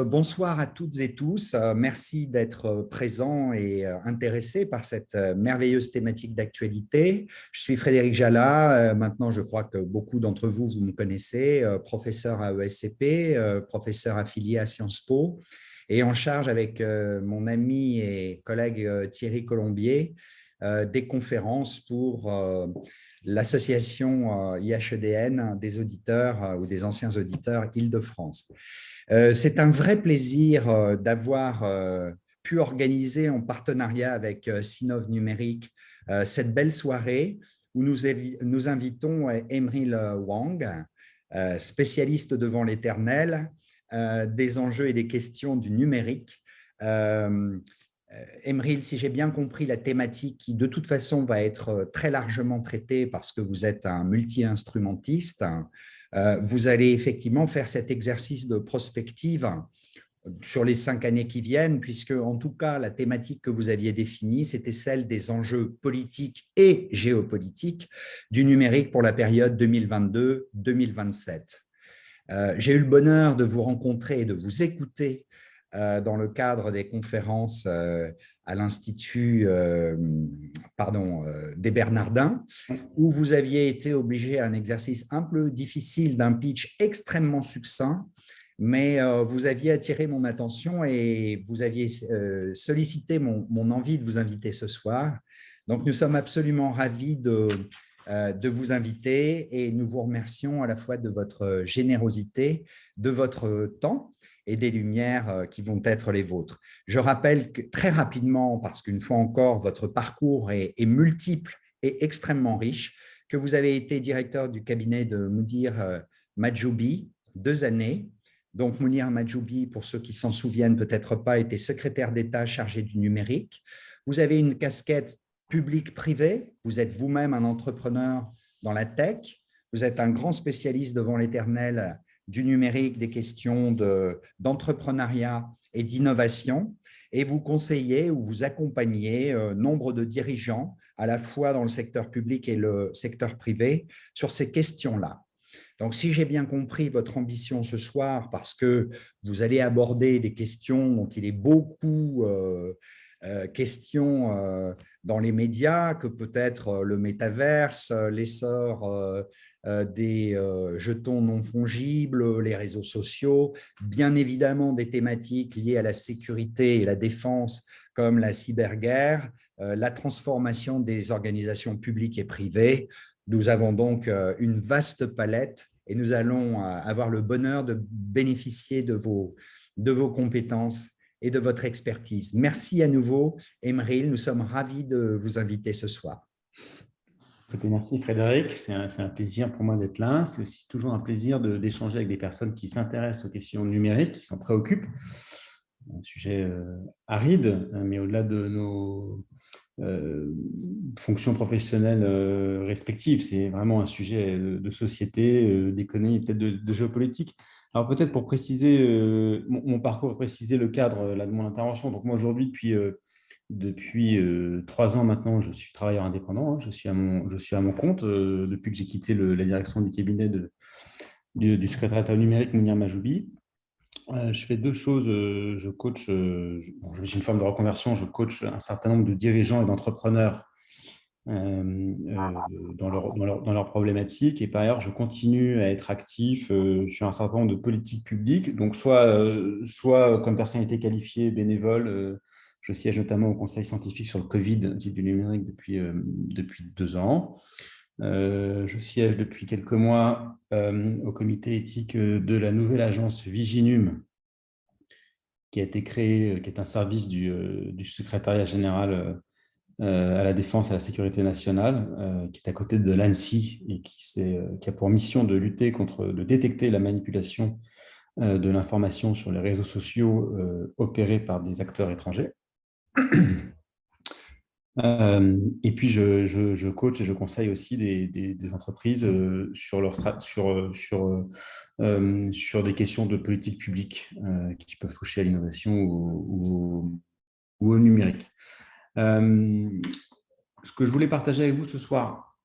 bonsoir à toutes et tous. Merci d'être présents et intéressés par cette merveilleuse thématique d'actualité. Je suis Frédéric Jallat. Maintenant, je crois que beaucoup d'entre vous, vous me connaissez, professeur à ESCP, professeur affilié à Sciences Po et en charge avec mon ami et collègue Thierry Colombier des conférences pour l'association IHEDN des auditeurs ou des anciens auditeurs Île-de-France. C'est un vrai plaisir d'avoir pu organiser en partenariat avec Sinov Numérique cette belle soirée où nous invitons Emril Wang, spécialiste devant l'Éternel des enjeux et des questions du numérique. Emril, si j'ai bien compris la thématique qui de toute façon va être très largement traitée parce que vous êtes un multi-instrumentiste, vous allez effectivement faire cet exercice de prospective sur les 5 années qui viennent, puisque en tout cas, la thématique que vous aviez définie, c'était celle des enjeux politiques et géopolitiques du numérique pour la période 2022-2027. J'ai eu le bonheur de vous rencontrer et de vous écouter dans le cadre des conférences à l'Institut des Bernardins, où vous aviez été obligé à un exercice un peu difficile d'un pitch extrêmement succinct, mais vous aviez attiré mon attention et vous aviez sollicité mon envie de vous inviter ce soir. Donc, nous sommes absolument ravis de vous inviter et nous vous remercions à la fois de votre générosité, de votre temps et des lumières qui vont être les vôtres. Je rappelle que, très rapidement, parce qu'une fois encore, votre parcours est multiple et extrêmement riche, que vous avez été directeur du cabinet de Mounir Mahjoubi 2 années. Donc, Mounir Mahjoubi, pour ceux qui s'en souviennent peut-être pas, était secrétaire d'État chargé du numérique. Vous avez une casquette public-privé, vous êtes vous-même un entrepreneur dans la tech, vous êtes un grand spécialiste devant l'Éternel du numérique, des questions d'entrepreneuriat et d'innovation, et vous conseillez ou vous accompagnez nombre de dirigeants, à la fois dans le secteur public et le secteur privé, sur ces questions-là. Donc, si j'ai bien compris votre ambition ce soir, parce que vous allez aborder des questions dont il est beaucoup question dans les médias, que peut-être le métaverse, l'essor des jetons non fongibles, les réseaux sociaux, bien évidemment des thématiques liées à la sécurité et la défense comme la cyberguerre, la transformation des organisations publiques et privées. Nous avons donc une vaste palette et nous allons avoir le bonheur de bénéficier de vos compétences et de votre expertise. Merci à nouveau, Emril. Nous sommes ravis de vous inviter ce soir. Merci Frédéric, c'est un plaisir pour moi d'être là. C'est aussi toujours un plaisir d'échanger avec des personnes qui s'intéressent aux questions numériques, qui s'en préoccupent. Un sujet aride, mais au-delà de nos fonctions professionnelles respectives, c'est vraiment un sujet de société, d'économie, peut-être de géopolitique. Alors peut-être pour préciser mon parcours, préciser le cadre là, de mon intervention. Donc moi aujourd'hui, depuis 3 ans maintenant, je suis travailleur indépendant. Hein, je suis à mon compte depuis que j'ai quitté la direction du cabinet du secrétariat numérique Mounir Mahjoubi. Je fais 2 choses. Je coach, j'ai une forme de reconversion. Je coach un certain nombre de dirigeants et d'entrepreneurs dans leurs problématiques. Et par ailleurs, je continue à être actif sur un certain nombre de politiques publiques. Donc, soit comme personnalité qualifiée, bénévole, je siège notamment au Conseil scientifique sur le Covid du numérique depuis 2 ans. Je siège depuis quelques mois au comité éthique de la nouvelle agence Viginum, qui a été créée, qui est un service du secrétariat général à la défense et à la sécurité nationale, qui est à côté de l'ANSSI et qui a pour mission de de détecter la manipulation de l'information sur les réseaux sociaux opérés par des acteurs étrangers. Et puis, je coach et je conseille aussi des entreprises sur des questions de politique publique qui peuvent toucher à l'innovation ou au numérique. Ce que je voulais partager avec vous ce soir,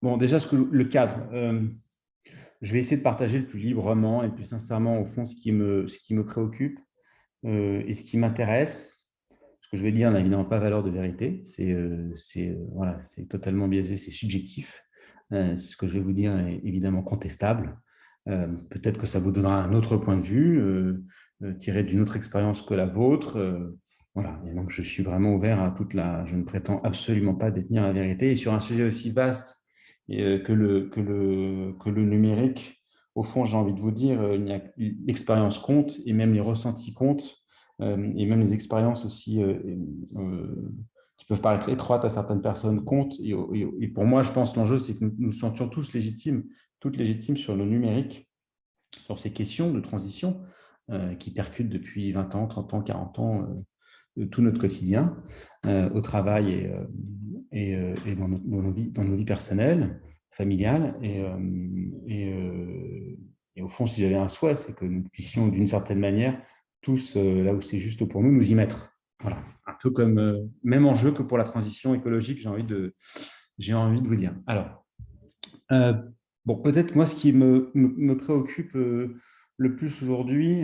bon, déjà, le cadre, je vais essayer de partager le plus librement et le plus sincèrement, au fond, ce qui me préoccupe. Et ce qui m'intéresse, ce que je vais dire n'a évidemment pas valeur de vérité, voilà, c'est totalement biaisé, c'est subjectif. Ce que je vais vous dire est évidemment contestable. Peut-être que ça vous donnera un autre point de vue, tiré d'une autre expérience que la vôtre. Voilà. Et donc, je suis vraiment ouvert à je ne prétends absolument pas détenir la vérité. Et sur un sujet aussi vaste que le numérique, au fond, j'ai envie de vous dire, l'expérience compte et même les ressentis comptent, et même les expériences aussi qui peuvent paraître étroites à certaines personnes comptent. Et pour moi, je pense que l'enjeu, c'est que nous nous sentions tous légitimes, toutes légitimes sur le numérique, sur ces questions de transition qui percutent depuis 20 ans, 30 ans, 40 ans tout notre quotidien, au travail et dans nos vies personnelles, familiales. Et au fond, si j'avais un souhait, c'est que nous puissions, d'une certaine manière, tous, là où c'est juste pour nous, nous y mettre. Voilà. Un peu comme, même enjeu que pour la transition écologique, j'ai envie de vous dire. Alors, bon, peut-être moi, ce qui me préoccupe le plus aujourd'hui,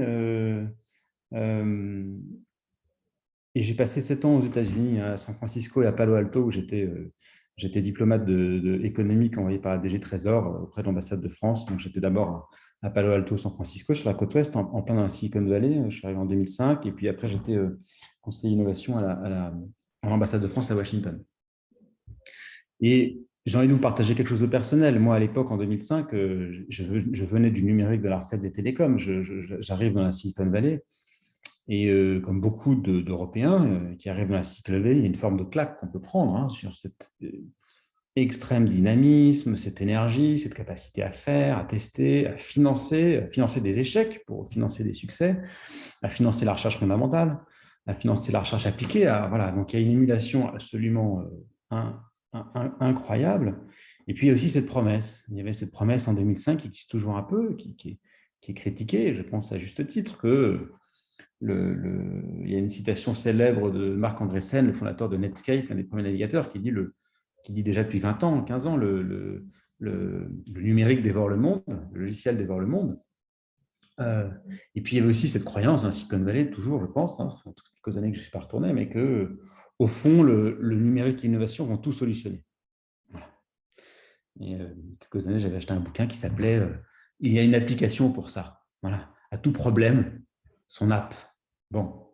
et j'ai passé 7 ans aux États-Unis, à San Francisco et à Palo Alto, où j'étais diplomate économique envoyé par la DG Trésor auprès de l'ambassade de France. Donc, j'étais d'abord à Palo Alto, San Francisco, sur la côte ouest, en plein dans la Silicon Valley. Je suis arrivé en 2005. Et puis après, j'étais conseiller innovation à l'ambassade de France à Washington. Et j'ai envie de vous partager quelque chose de personnel. Moi, à l'époque, en 2005, je venais du numérique de l'ARCEP des télécoms. J'arrive dans la Silicon Valley. Et comme beaucoup d'Européens qui arrivent dans la Silicon Valley, il y a une forme de claque qu'on peut prendre sur cet extrême dynamisme, cette énergie, cette capacité à faire, à tester, à financer des échecs pour financer des succès, à financer la recherche fondamentale, à financer la recherche appliquée. Voilà. Donc, il y a une émulation absolument incroyable. Et puis, il y a aussi cette promesse. Il y avait cette promesse en 2005 qui existe toujours un peu, qui est critiquée, je pense à juste titre, que il y a une citation célèbre de Marc Andreessen, le fondateur de Netscape, un des premiers navigateurs, qui dit déjà depuis 20 ans, 15 ans, le numérique dévore le monde, le logiciel dévore le monde. Et puis, il y avait aussi cette croyance dans Silicon Valley, toujours, je pense, ça fait quelques années que je ne suis pas retourné, mais qu'au fond, le numérique et l'innovation vont tout solutionner. Voilà. Et quelques années, j'avais acheté un bouquin qui s'appelait « Il y a une application pour ça ». Voilà. À tout problème, son app. Bon.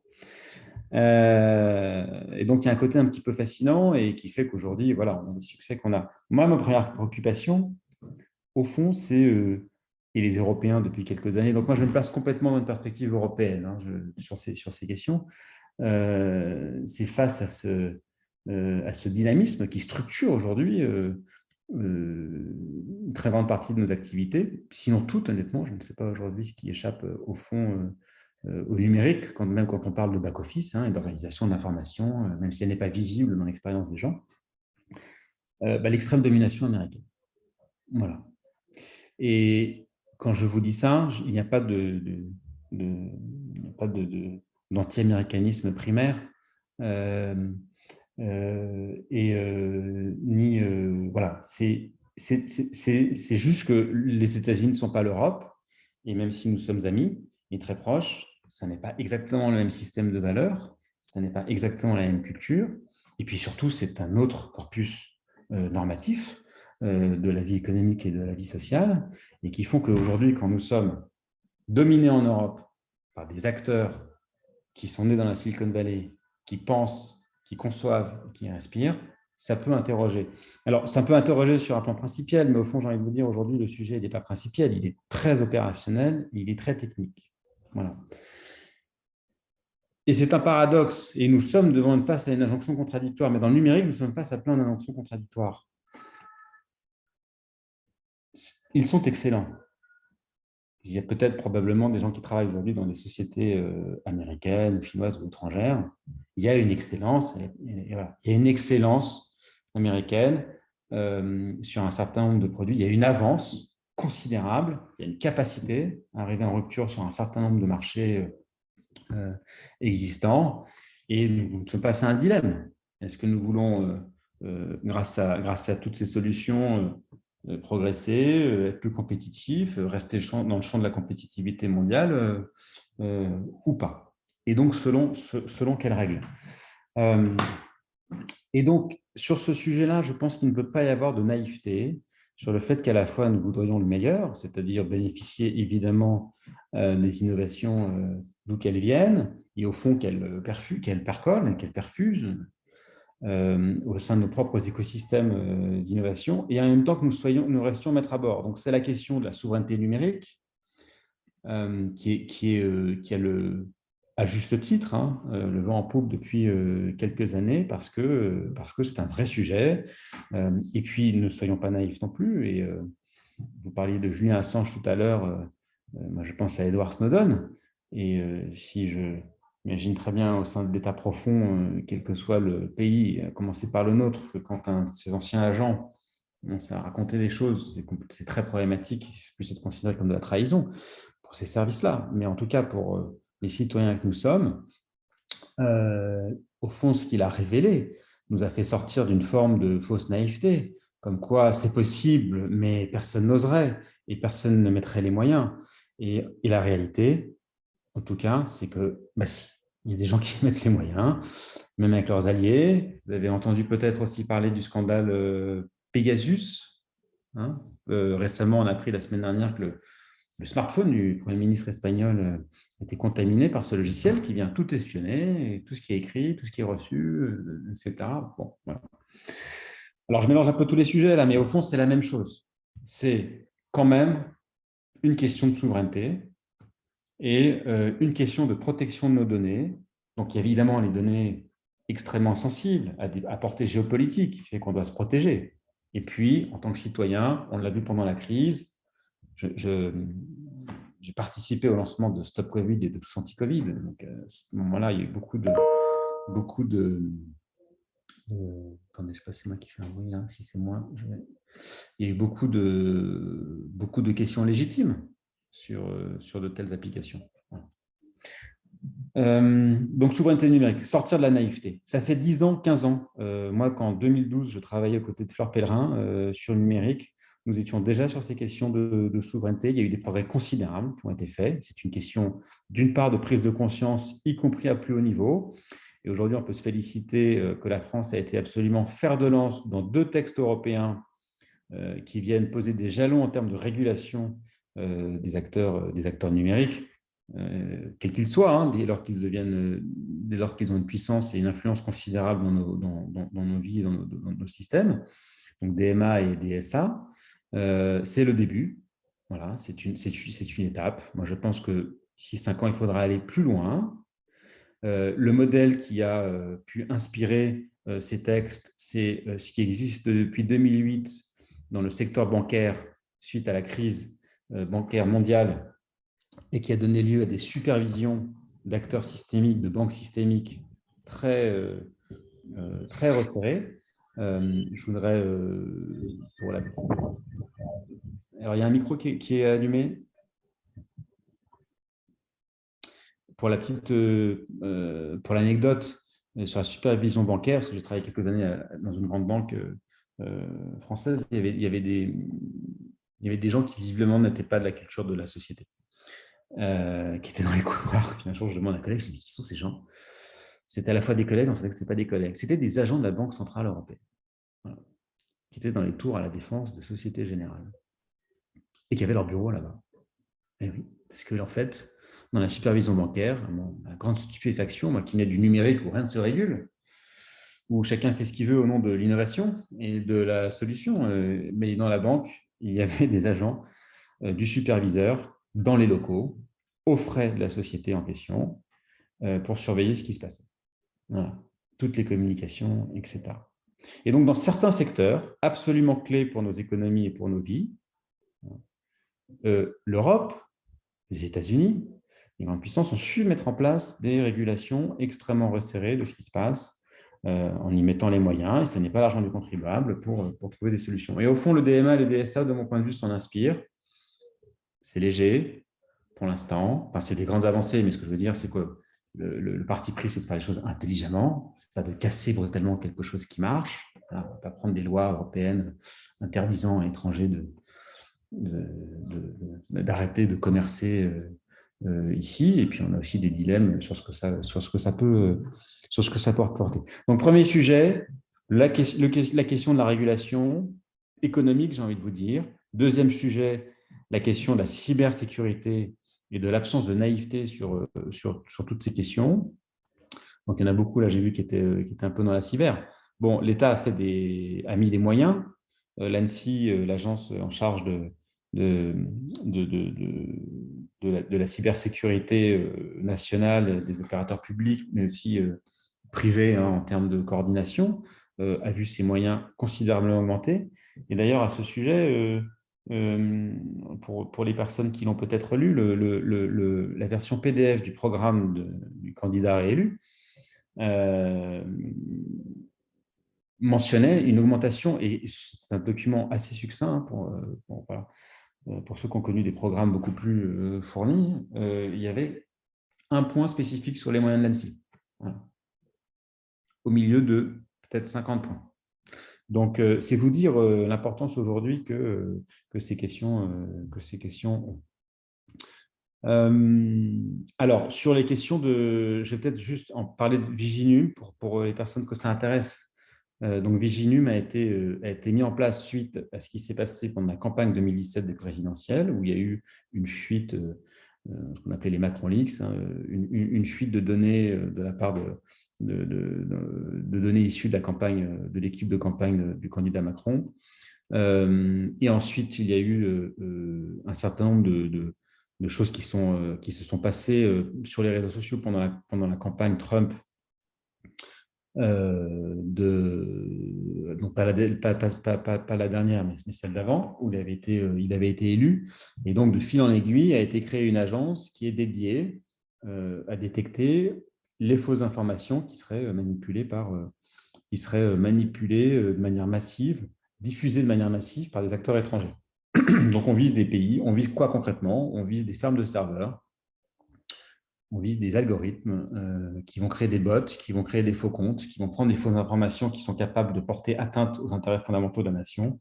Et donc, il y a un côté un petit peu fascinant et qui fait qu'aujourd'hui, voilà, on a des succès qu'on a. Moi, ma première préoccupation, au fond, c'est, et les Européens depuis quelques années, donc moi, je me place complètement dans une perspective européenne sur ces questions, c'est face à ce dynamisme qui structure aujourd'hui une très grande partie de nos activités, sinon toutes, honnêtement, je ne sais pas aujourd'hui ce qui échappe au fond au numérique, même quand on parle de back-office et d'organisation de l'information, même si elle n'est pas visible dans l'expérience des gens, l'extrême domination américaine. Voilà. Et quand je vous dis ça, il n'y a pas d'anti-américanisme primaire, voilà, c'est juste que les États-Unis ne sont pas l'Europe, et même si nous sommes amis et très proches, ça n'est pas exactement le même système de valeurs, ça n'est pas exactement la même culture, et puis surtout, c'est un autre corpus normatif de la vie économique et de la vie sociale, et qui font qu'aujourd'hui, quand nous sommes dominés en Europe par des acteurs qui sont nés dans la Silicon Valley, qui pensent, qui conçoivent, qui respirent, ça peut interroger. Alors, ça peut interroger sur un plan principiel, mais au fond, j'ai envie de vous dire, aujourd'hui, le sujet n'est pas principiel, il est très opérationnel, il est très technique. Voilà. Et c'est un paradoxe, et nous sommes face à une injonction contradictoire, mais dans le numérique, nous sommes face à plein d'injonctions contradictoires. Ils sont excellents. Il y a peut-être probablement des gens qui travaillent aujourd'hui dans des sociétés américaines ou chinoises ou étrangères. Il y a une excellence, voilà. Il y a une excellence américaine sur un certain nombre de produits. Il y a une avance considérable, il y a une capacité à arriver en rupture sur un certain nombre de marchés existants. Et nous sommes face à un dilemme. Est-ce que nous voulons, grâce à toutes ces solutions, progresser, être plus compétitif, rester dans le champ de la compétitivité mondiale ou pas? et donc selon quelles règles. Et donc, sur ce sujet-là, je pense qu'il ne peut pas y avoir de naïveté sur le fait qu'à la fois nous voudrions le meilleur, c'est-à-dire bénéficier évidemment des innovations d'où qu'elles viennent, et au fond qu'elles percolent, qu'elles perfusent au sein de nos propres écosystèmes d'innovation, et en même temps que nous restions maîtres à bord. Donc, c'est la question de la souveraineté numérique qui a à juste titre le vent en poupe depuis quelques années parce que c'est un vrai sujet. Et puis, ne soyons pas naïfs non plus. Et vous parliez de Julian Assange tout à l'heure. Moi, je pense à Edward Snowden. Et si je m'imagine très bien au sein de l'État profond, quel que soit le pays, à commencer par le nôtre, que quand un de ses anciens agents commence à raconter des choses, c'est très problématique. C'est plus être considéré comme de la trahison pour ces services-là. Mais en tout cas, pour les citoyens que nous sommes, au fond, ce qu'il a révélé nous a fait sortir d'une forme de fausse naïveté, comme quoi c'est possible, mais personne n'oserait et personne ne mettrait les moyens. Et la réalité, en tout cas, c'est que si, il y a des gens qui mettent les moyens, même avec leurs alliés. Vous avez entendu peut-être aussi parler du scandale Pegasus. Récemment, on a appris la semaine dernière que le smartphone du Premier ministre espagnol était contaminé par ce logiciel qui vient tout espionner, et tout ce qui est écrit, tout ce qui est reçu, etc. Bon, voilà. Alors, je mélange un peu tous les sujets là, mais au fond, c'est la même chose. C'est quand même une question de souveraineté et une question de protection de nos données. Donc, il y a évidemment les données extrêmement sensibles à portée géopolitique, qui fait qu'on doit se protéger. Et puis, en tant que citoyen, on l'a vu pendant la crise, j'ai participé au lancement de Stop Covid et de Tous Anti-Covid. Donc, à ce moment-là, il y a eu beaucoup de attendez, je ne sais pas si c'est moi qui fais un bruit là. Si c'est moi, il y a eu beaucoup de questions légitimes sur de telles applications. Voilà. Donc, souveraineté numérique, sortir de la naïveté. Ça fait 10 ans, 15 ans. Moi, quand en 2012, je travaillais aux côtés de Fleur Pellerin sur le numérique, nous étions déjà sur ces questions de souveraineté. Il y a eu des progrès considérables qui ont été faits. C'est une question, d'une part, de prise de conscience, y compris à plus haut niveau. Et aujourd'hui, on peut se féliciter que la France a été absolument fer de lance dans 2 textes européens qui viennent poser des jalons en termes de régulation des acteurs numériques, quels qu'ils soient, dès lors qu'ils ont une puissance et une influence considérable dans nos vies et dans nos systèmes, donc DMA et DSA. C'est le début. Voilà, c'est une étape. Moi, je pense que d'ici 5 ans, il faudra aller plus loin. Le modèle qui a pu inspirer ces textes, c'est ce qui existe depuis 2008 dans le secteur bancaire suite à la crise bancaire mondiale et qui a donné lieu à des supervisions d'acteurs systémiques, de banques systémiques très resserrées. Je voudrais, pour la... Alors, il y a un micro qui est allumé. Pour l'anecdote, sur la supervision bancaire, parce que j'ai travaillé quelques années dans une grande banque française, il y avait des gens qui visiblement n'étaient pas de la culture de la société, qui étaient dans les couloirs. Puis un jour, je demande à un collègue, je dis, qui sont ces gens? C'était à la fois des collègues, on savait que ce n'était pas des collègues. C'était des agents de la Banque Centrale Européenne, voilà, qui étaient dans les tours à la défense de Société Générale et qui avaient leur bureau là-bas. Et oui, parce que en fait, dans la supervision bancaire, la grande stupéfaction, moi qui venais du numérique où rien ne se régule, où chacun fait ce qu'il veut au nom de l'innovation et de la solution, mais dans la banque, il y avait des agents du superviseur dans les locaux, aux frais de la société en question, pour surveiller ce qui se passait. Voilà. Toutes les communications, etc. Et donc, dans certains secteurs absolument clés pour nos économies et pour nos vies, l'Europe, les États-Unis, les grandes puissances ont su mettre en place des régulations extrêmement resserrées de ce qui se passe en y mettant les moyens, et ce n'est pas l'argent du contribuable pour trouver des solutions. Et au fond, le DMA et le DSA, de mon point de vue, s'en inspirent. C'est léger pour l'instant. Enfin, c'est des grandes avancées, mais ce que je veux dire, c'est que le parti pris, c'est de faire les choses intelligemment, c'est pas de casser brutalement quelque chose qui marche. Voilà, on ne va pas prendre des lois européennes interdisant à étrangers d'arrêter de commercer ici, et puis on a aussi des dilemmes sur ce que ça peut porter. Donc, premier sujet, la question de la régulation économique, j'ai envie de vous dire. Deuxième sujet, la question de la cybersécurité et de l'absence de naïveté sur toutes ces questions. Donc, il y en a beaucoup, là, j'ai vu, qui étaient un peu dans la cyber. Bon, l'État a mis les moyens. L'ANSSI, l'agence en charge de, de, de, de la cybersécurité nationale, des opérateurs publics, mais aussi privés en termes de coordination, a vu ses moyens considérablement augmenter. Et d'ailleurs, à ce sujet, pour les personnes qui l'ont peut-être lu, la version PDF du programme du candidat réélu mentionnait une augmentation, et c'est un document assez succinct pour ceux qui ont connu des programmes beaucoup plus fournis, il y avait un point spécifique sur les moyens de l'ANSSI, voilà, au milieu de peut-être 50 points. Donc, c'est vous dire l'importance aujourd'hui que ces questions ont. Alors, sur les questions je vais peut-être juste en parler de Viginum pour les personnes que ça intéresse. Donc, Viginum a été mis en place suite à ce qui s'est passé pendant la campagne 2017 des présidentielles, où il y a eu une fuite, ce qu'on appelait les Macron Leaks, hein, une fuite de données de la part de données issues de la campagne, de l'équipe de campagne du candidat Macron. Et ensuite, il y a eu un certain nombre de choses qui se sont passées sur les réseaux sociaux pendant la campagne Trump, donc pas la dernière, mais celle d'avant, où il avait été élu. Et donc, de fil en aiguille, a été créée une agence qui est dédiée à détecter les fausses informations qui seraient manipulées de manière massive, diffusées de manière massive par des acteurs étrangers. Donc, on vise des pays. On vise quoi concrètement? On vise des fermes de serveurs. On vise des algorithmes qui vont créer des bots, qui vont créer des faux comptes, qui vont prendre des fausses informations qui sont capables de porter atteinte aux intérêts fondamentaux de la nation,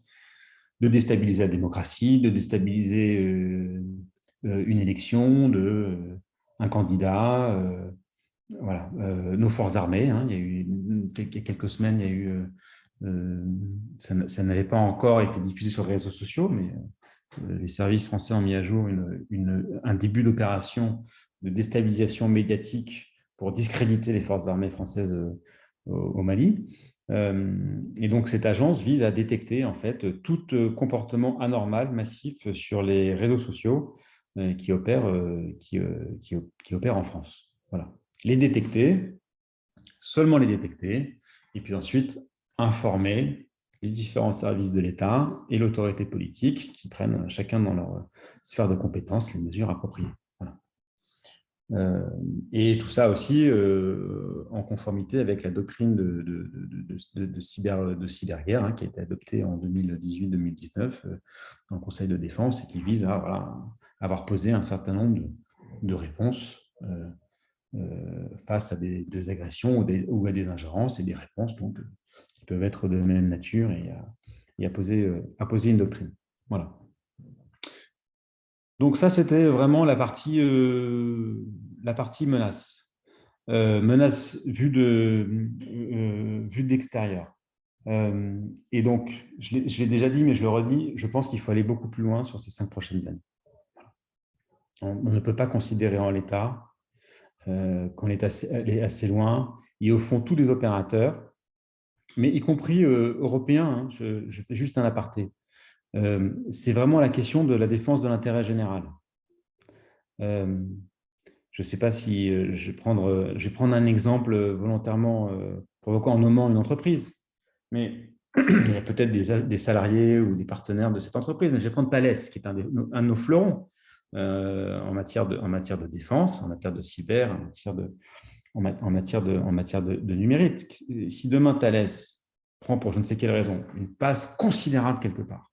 de déstabiliser la démocratie, de déstabiliser une élection, un candidat, voilà, nos forces armées. Hein. Il y a eu quelques semaines, il y a eu, ça n'avait pas encore été diffusé sur les réseaux sociaux, mais les services français ont mis à jour un début d'opération de déstabilisation médiatique pour discréditer les forces armées françaises au Mali. Et donc, cette agence vise à détecter en fait tout comportement anormal, massif sur les réseaux sociaux qui opèrent en France. Voilà. Les détecter, seulement les détecter, et puis ensuite informer les différents services de l'État et l'autorité politique qui prennent chacun dans leur sphère de compétences les mesures appropriées. Voilà. Et tout ça aussi en conformité avec la doctrine de cyberguerre hein, qui a été adoptée en 2018-2019 dans le Conseil de défense et qui vise à avoir posé un certain nombre de réponses face à des agressions ou à des ingérences et des réponses donc, qui peuvent être de même nature et à poser une doctrine. Voilà. Donc ça, c'était vraiment la partie menace. Menace vue d'extérieur. Et donc, je l'ai déjà dit, mais je le redis, je pense qu'il faut aller beaucoup plus loin sur ces 5 prochaines années. On ne peut pas considérer en l'état qu'on est assez loin. Et au fond, tous les opérateurs, mais y compris européens, hein, je fais juste un aparté, c'est vraiment la question de la défense de l'intérêt général. Je ne sais pas si je vais prendre un exemple volontairement provoquant en nommant une entreprise, mais il y a peut-être des salariés ou des partenaires de cette entreprise, mais je vais prendre Thales, qui est un de nos fleurons en matière de défense, en matière de cyber, en matière de numérique. Si demain Thales prend pour je ne sais quelle raison une passe considérable quelque part,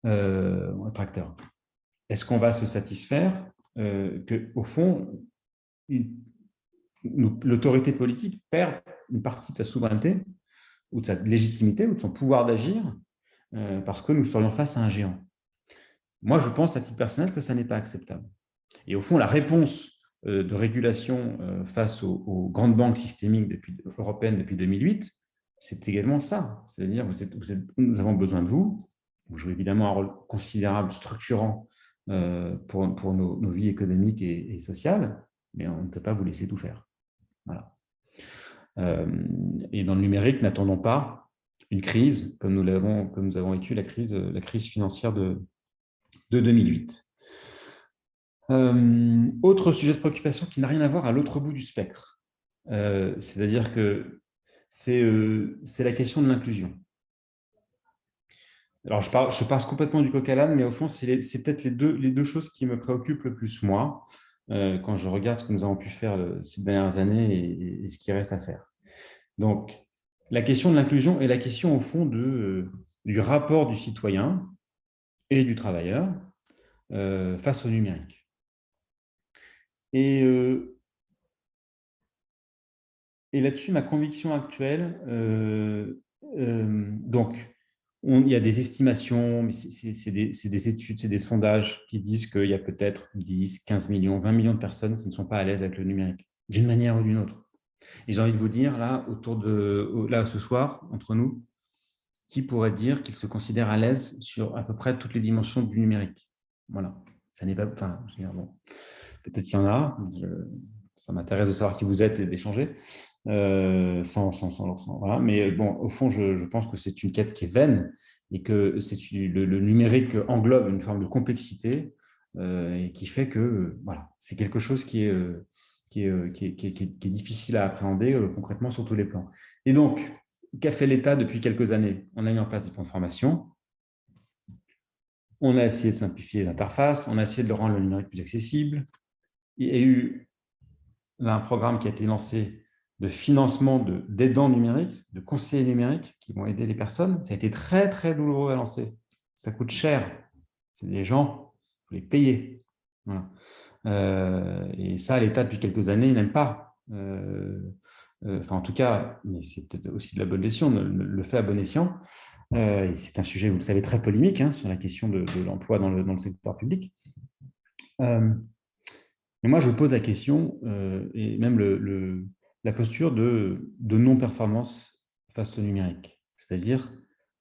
un tracteur, est-ce qu'on va se satisfaire qu'au fond, l'autorité politique perd une partie de sa souveraineté ou de sa légitimité ou de son pouvoir d'agir parce que nous serions face à un géant? Moi, je pense à titre personnel que ça n'est pas acceptable. Et au fond, la réponse de régulation face aux grandes banques systémiques européennes depuis 2008, c'est également ça. C'est-à-dire, nous avons besoin de vous. Vous jouez évidemment un rôle considérable, structurant pour nos vies économiques et sociales, mais on ne peut pas vous laisser tout faire. Voilà. Et dans le numérique, n'attendons pas une crise comme nous avons vécu la crise financière de 2008. Autre sujet de préoccupation qui n'a rien à voir à l'autre bout du spectre, c'est-à-dire que c'est la question de l'inclusion. Alors, je passe complètement du coq à l'âne, mais au fond, c'est peut-être les deux choses qui me préoccupent le plus, moi, quand je regarde ce que nous avons pu faire ces dernières années et ce qui reste à faire. Donc, la question de l'inclusion est la question, au fond, du rapport du citoyen et du travailleur face au numérique. Et là-dessus, ma conviction actuelle, donc, il y a des estimations, mais c'est des études, c'est des sondages qui disent qu'il y a peut-être 10, 15 millions, 20 millions de personnes qui ne sont pas à l'aise avec le numérique, d'une manière ou d'une autre. Et j'ai envie de vous dire, là, ce soir, entre nous, qui pourrait dire qu'il se considère à l'aise sur à peu près toutes les dimensions du numérique? Voilà. Ça n'est pas... Enfin, je veux dire, bon, peut-être qu'il y en a. Ça m'intéresse de savoir qui vous êtes et d'échanger. Voilà. Mais bon, au fond, je pense que c'est une quête qui est vaine et que le numérique englobe une forme de complexité et qui fait que voilà, c'est quelque chose qui est difficile à appréhender concrètement sur tous les plans. Et donc, qu'a fait l'État depuis quelques années? On a mis en place des plans de formation, on a essayé de simplifier les interfaces, on a essayé de rendre le numérique plus accessible. Il y a eu là, un programme qui a été lancé de financement d'aidants numériques, de conseillers numériques qui vont aider les personnes. Ça a été très, très douloureux à lancer. Ça coûte cher. C'est des gens, il faut les payer. Voilà. Et ça, l'État, depuis quelques années, n'aime pas. Enfin, en tout cas, mais c'est peut-être aussi de la bonne gestion, le fait à bon escient. C'est un sujet, vous le savez, très polémique sur la question de l'emploi dans le secteur public. Mais moi, je pose la question, et même la posture de non-performance face au numérique. C'est-à-dire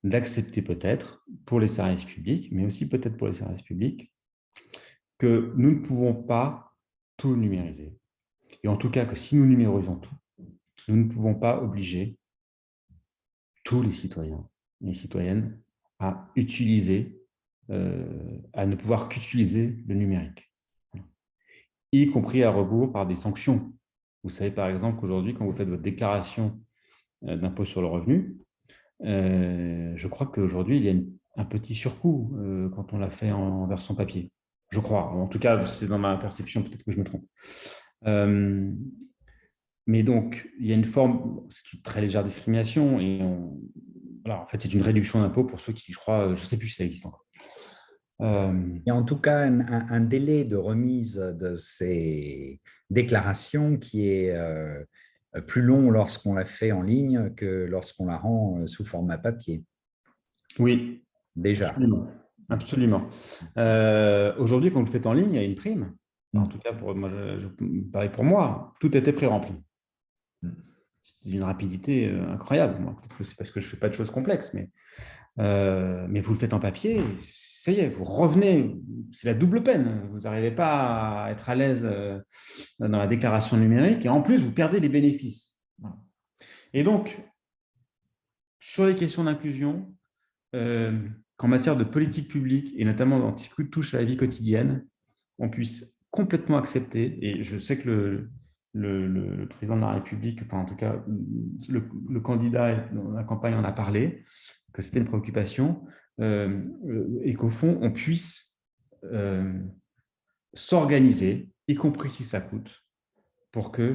d'accepter peut-être, pour les services publics, mais aussi peut-être pour les services publics, que nous ne pouvons pas tout numériser. Et en tout cas, que si nous numérisons tout, nous ne pouvons pas obliger tous les citoyens et les citoyennes à ne pouvoir qu'utiliser le numérique, y compris à rebours par des sanctions. Vous savez par exemple qu'aujourd'hui, quand vous faites votre déclaration d'impôt sur le revenu, je crois qu'aujourd'hui, il y a un petit surcoût quand on l'a fait en version papier. Je crois. En tout cas, c'est dans ma perception, peut-être que je me trompe. Mais donc, il y a une forme, c'est une très légère discrimination, et voilà, en fait, c'est une réduction d'impôt pour ceux qui, je crois, je ne sais plus si ça existe encore. Il y a en tout cas un délai de remise de ces déclarations qui est plus long lorsqu'on la fait en ligne que lorsqu'on la rend sous format papier. Oui, déjà. Absolument. Aujourd'hui, quand vous le faites en ligne, il y a une prime. En tout cas, moi, pareil pour moi, tout était pré-rempli. C'est d'une rapidité incroyable. Peut-être que c'est parce que je ne fais pas de choses complexes, mais vous le faites en papier, ça y est, vous revenez, c'est la double peine. Vous n'arrivez pas à être à l'aise dans la déclaration numérique et en plus, vous perdez des bénéfices. Et donc, sur les questions d'inclusion, qu'en matière de politique publique et notamment dans ce qui touche à la vie quotidienne, on puisse complètement accepter, et je sais que le président de la République, enfin en tout cas le candidat dans la campagne en a parlé, que c'était une préoccupation, et qu'au fond, on puisse s'organiser, y compris si ça coûte, pour qu'il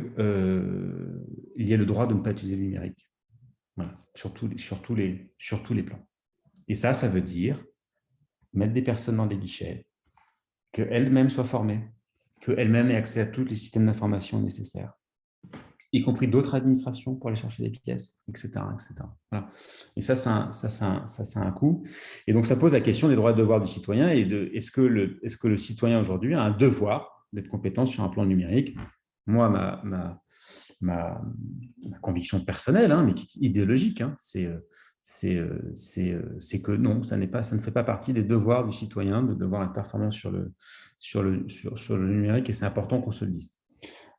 y ait le droit de ne pas utiliser le numérique. Voilà, sur tous les plans. Et ça veut dire mettre des personnes dans des guichets, qu'elles-mêmes soient formées, qu'elles-mêmes aient accès à tous les systèmes d'information nécessaires, y compris d'autres administrations pour aller chercher des pièces, etc. Voilà. Et ça, c'est un coût. Et donc, ça pose la question des droits et devoirs du citoyen et est-ce que le citoyen aujourd'hui a un devoir d'être compétent sur un plan numérique. Moi, ma conviction personnelle, hein, mais idéologique, hein, c'est que non, ça ne fait pas partie des devoirs du citoyen de devoir être performant sur le numérique, et c'est important qu'on se le dise.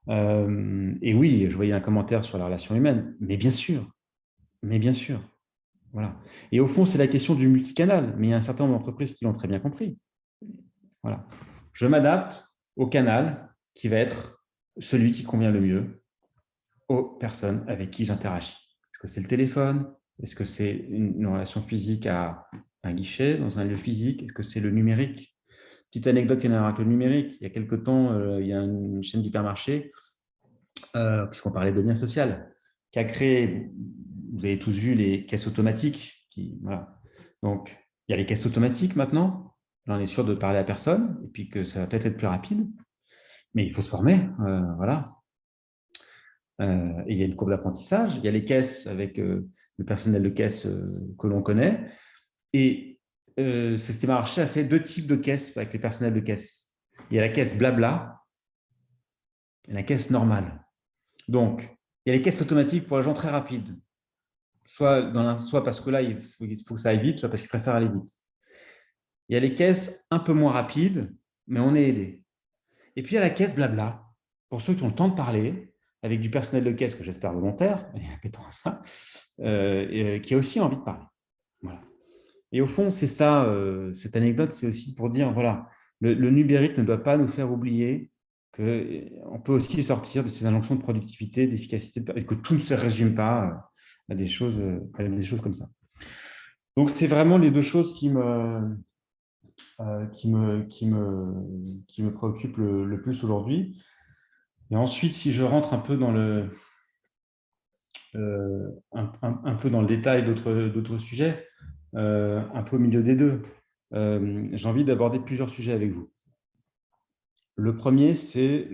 Et oui, je voyais un commentaire sur la relation humaine, mais bien sûr, voilà. Et au fond, c'est la question du multicanal, mais il y a un certain nombre d'entreprises qui l'ont très bien compris. Voilà. Je m'adapte au canal qui va être celui qui convient le mieux aux personnes avec qui j'interagis. Est-ce que c'est le téléphone? Est-ce que c'est une relation physique à un guichet, dans un lieu physique? Est-ce que c'est le numérique? Petite anecdote qui n'a avec le numérique. Il y a quelque temps, il y a une chaîne d'hypermarchés, puisqu'on parlait de lien social, qui a créé, vous avez tous vu les caisses automatiques. Voilà. Donc, il y a les caisses automatiques maintenant. Là, on est sûr de parler à personne, et puis que ça va peut-être être plus rapide. Mais il faut se former, voilà. Et il y a une courbe d'apprentissage. Il y a les caisses avec le personnel de caisse que l'on connaît. Et ce système marché a fait 2 types de caisses avec les personnels de caisse. Il y a la caisse blabla et la caisse normale. Donc, il y a les caisses automatiques pour les gens très rapides. Soit parce que là, il faut que ça aille vite, soit parce qu'ils préfèrent aller vite. Il y a les caisses un peu moins rapides, mais on est aidé. Et puis, il y a la caisse blabla, pour ceux qui ont le temps de parler, avec du personnel de caisse que j'espère volontaire, appétant à ça, qui a aussi envie de parler. Voilà. Et au fond, c'est ça, cette anecdote, c'est aussi pour dire, voilà, le numérique ne doit pas nous faire oublier qu'on peut aussi sortir de ces injonctions de productivité, d'efficacité, et que tout ne se résume pas à des choses comme ça. Donc, c'est vraiment les 2 choses qui me préoccupent le plus aujourd'hui. Et ensuite, si je rentre un peu dans un peu dans le détail d'autres sujets, un peu au milieu des deux, j'ai envie d'aborder plusieurs sujets avec vous. Le premier, c'est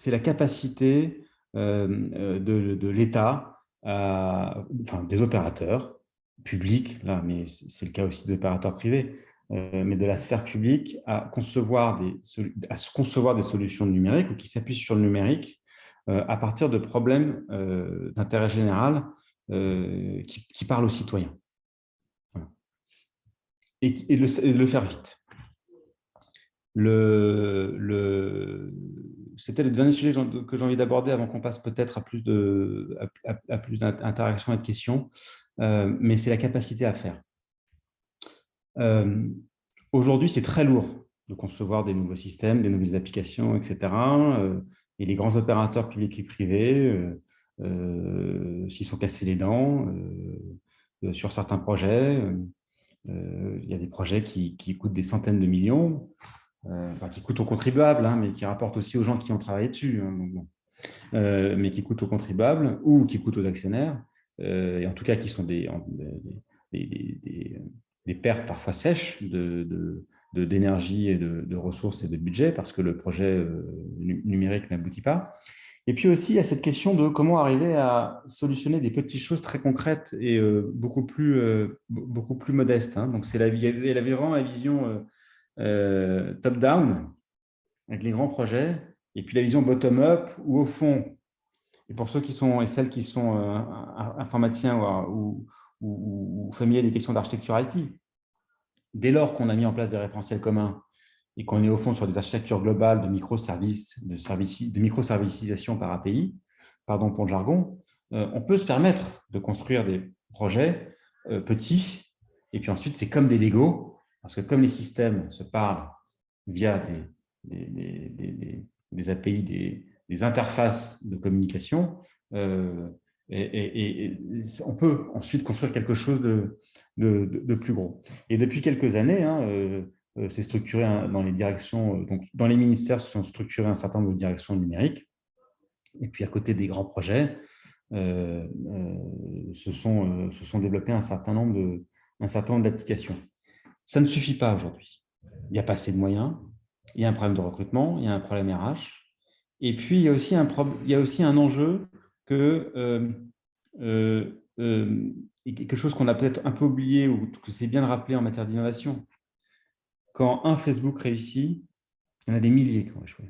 la capacité de l'État, enfin des opérateurs publics, là, mais c'est le cas aussi des opérateurs privés, mais de la sphère publique, à concevoir des solutions numériques ou qui s'appuient sur le numérique à partir de problèmes d'intérêt général qui parlent aux citoyens. Voilà. Et le faire vite. C'était le dernier sujet que j'ai envie d'aborder avant qu'on passe peut-être à plus d'interactions et de questions, mais c'est la capacité à faire. Aujourd'hui, c'est très lourd de concevoir des nouveaux systèmes, des nouvelles applications, etc. Et les grands opérateurs publics et privés s'y sont cassés les dents sur certains projets. Il y a des projets qui coûtent des centaines de millions, qui coûtent aux contribuables, hein, mais qui rapportent aussi aux gens qui ont travaillé dessus, hein, donc bon. Mais qui coûtent aux contribuables ou qui coûtent aux actionnaires, et en tout cas qui sont des pertes parfois sèches d'énergie et de ressources et de budget parce que le projet numérique n'aboutit pas. Et puis aussi, il y a cette question de comment arriver à solutionner des petites choses très concrètes et beaucoup plus modestes, hein. Donc, il y avait vraiment la vision top-down avec les grands projets, et puis la vision bottom-up où, au fond, et pour ceux qui sont et celles qui sont informaticiens ou familiers des questions d'architecture IT, dès lors qu'on a mis en place des référentiels communs et qu'on est au fond sur des architectures globales de microservices, de microservicisation par API, pardon pour le jargon, on peut se permettre de construire des projets petits, et puis ensuite c'est comme des Lego, parce que comme les systèmes se parlent via des API, des interfaces de communication, et on peut ensuite construire quelque chose de plus gros. Et depuis quelques années, hein, c'est structuré dans les directions, donc dans les ministères se sont structurés un certain nombre de directions numériques. Et puis à côté des grands projets, se sont développés un certain nombre d'applications. Ça ne suffit pas aujourd'hui. Il n'y a pas assez de moyens, il y a un problème de recrutement, il y a un problème RH. Et puis, il y a aussi un enjeu quelque chose qu'on a peut-être un peu oublié ou que c'est bien de rappeler en matière d'innovation. quand un Facebook réussit, il y en a des milliers qui ont échoué.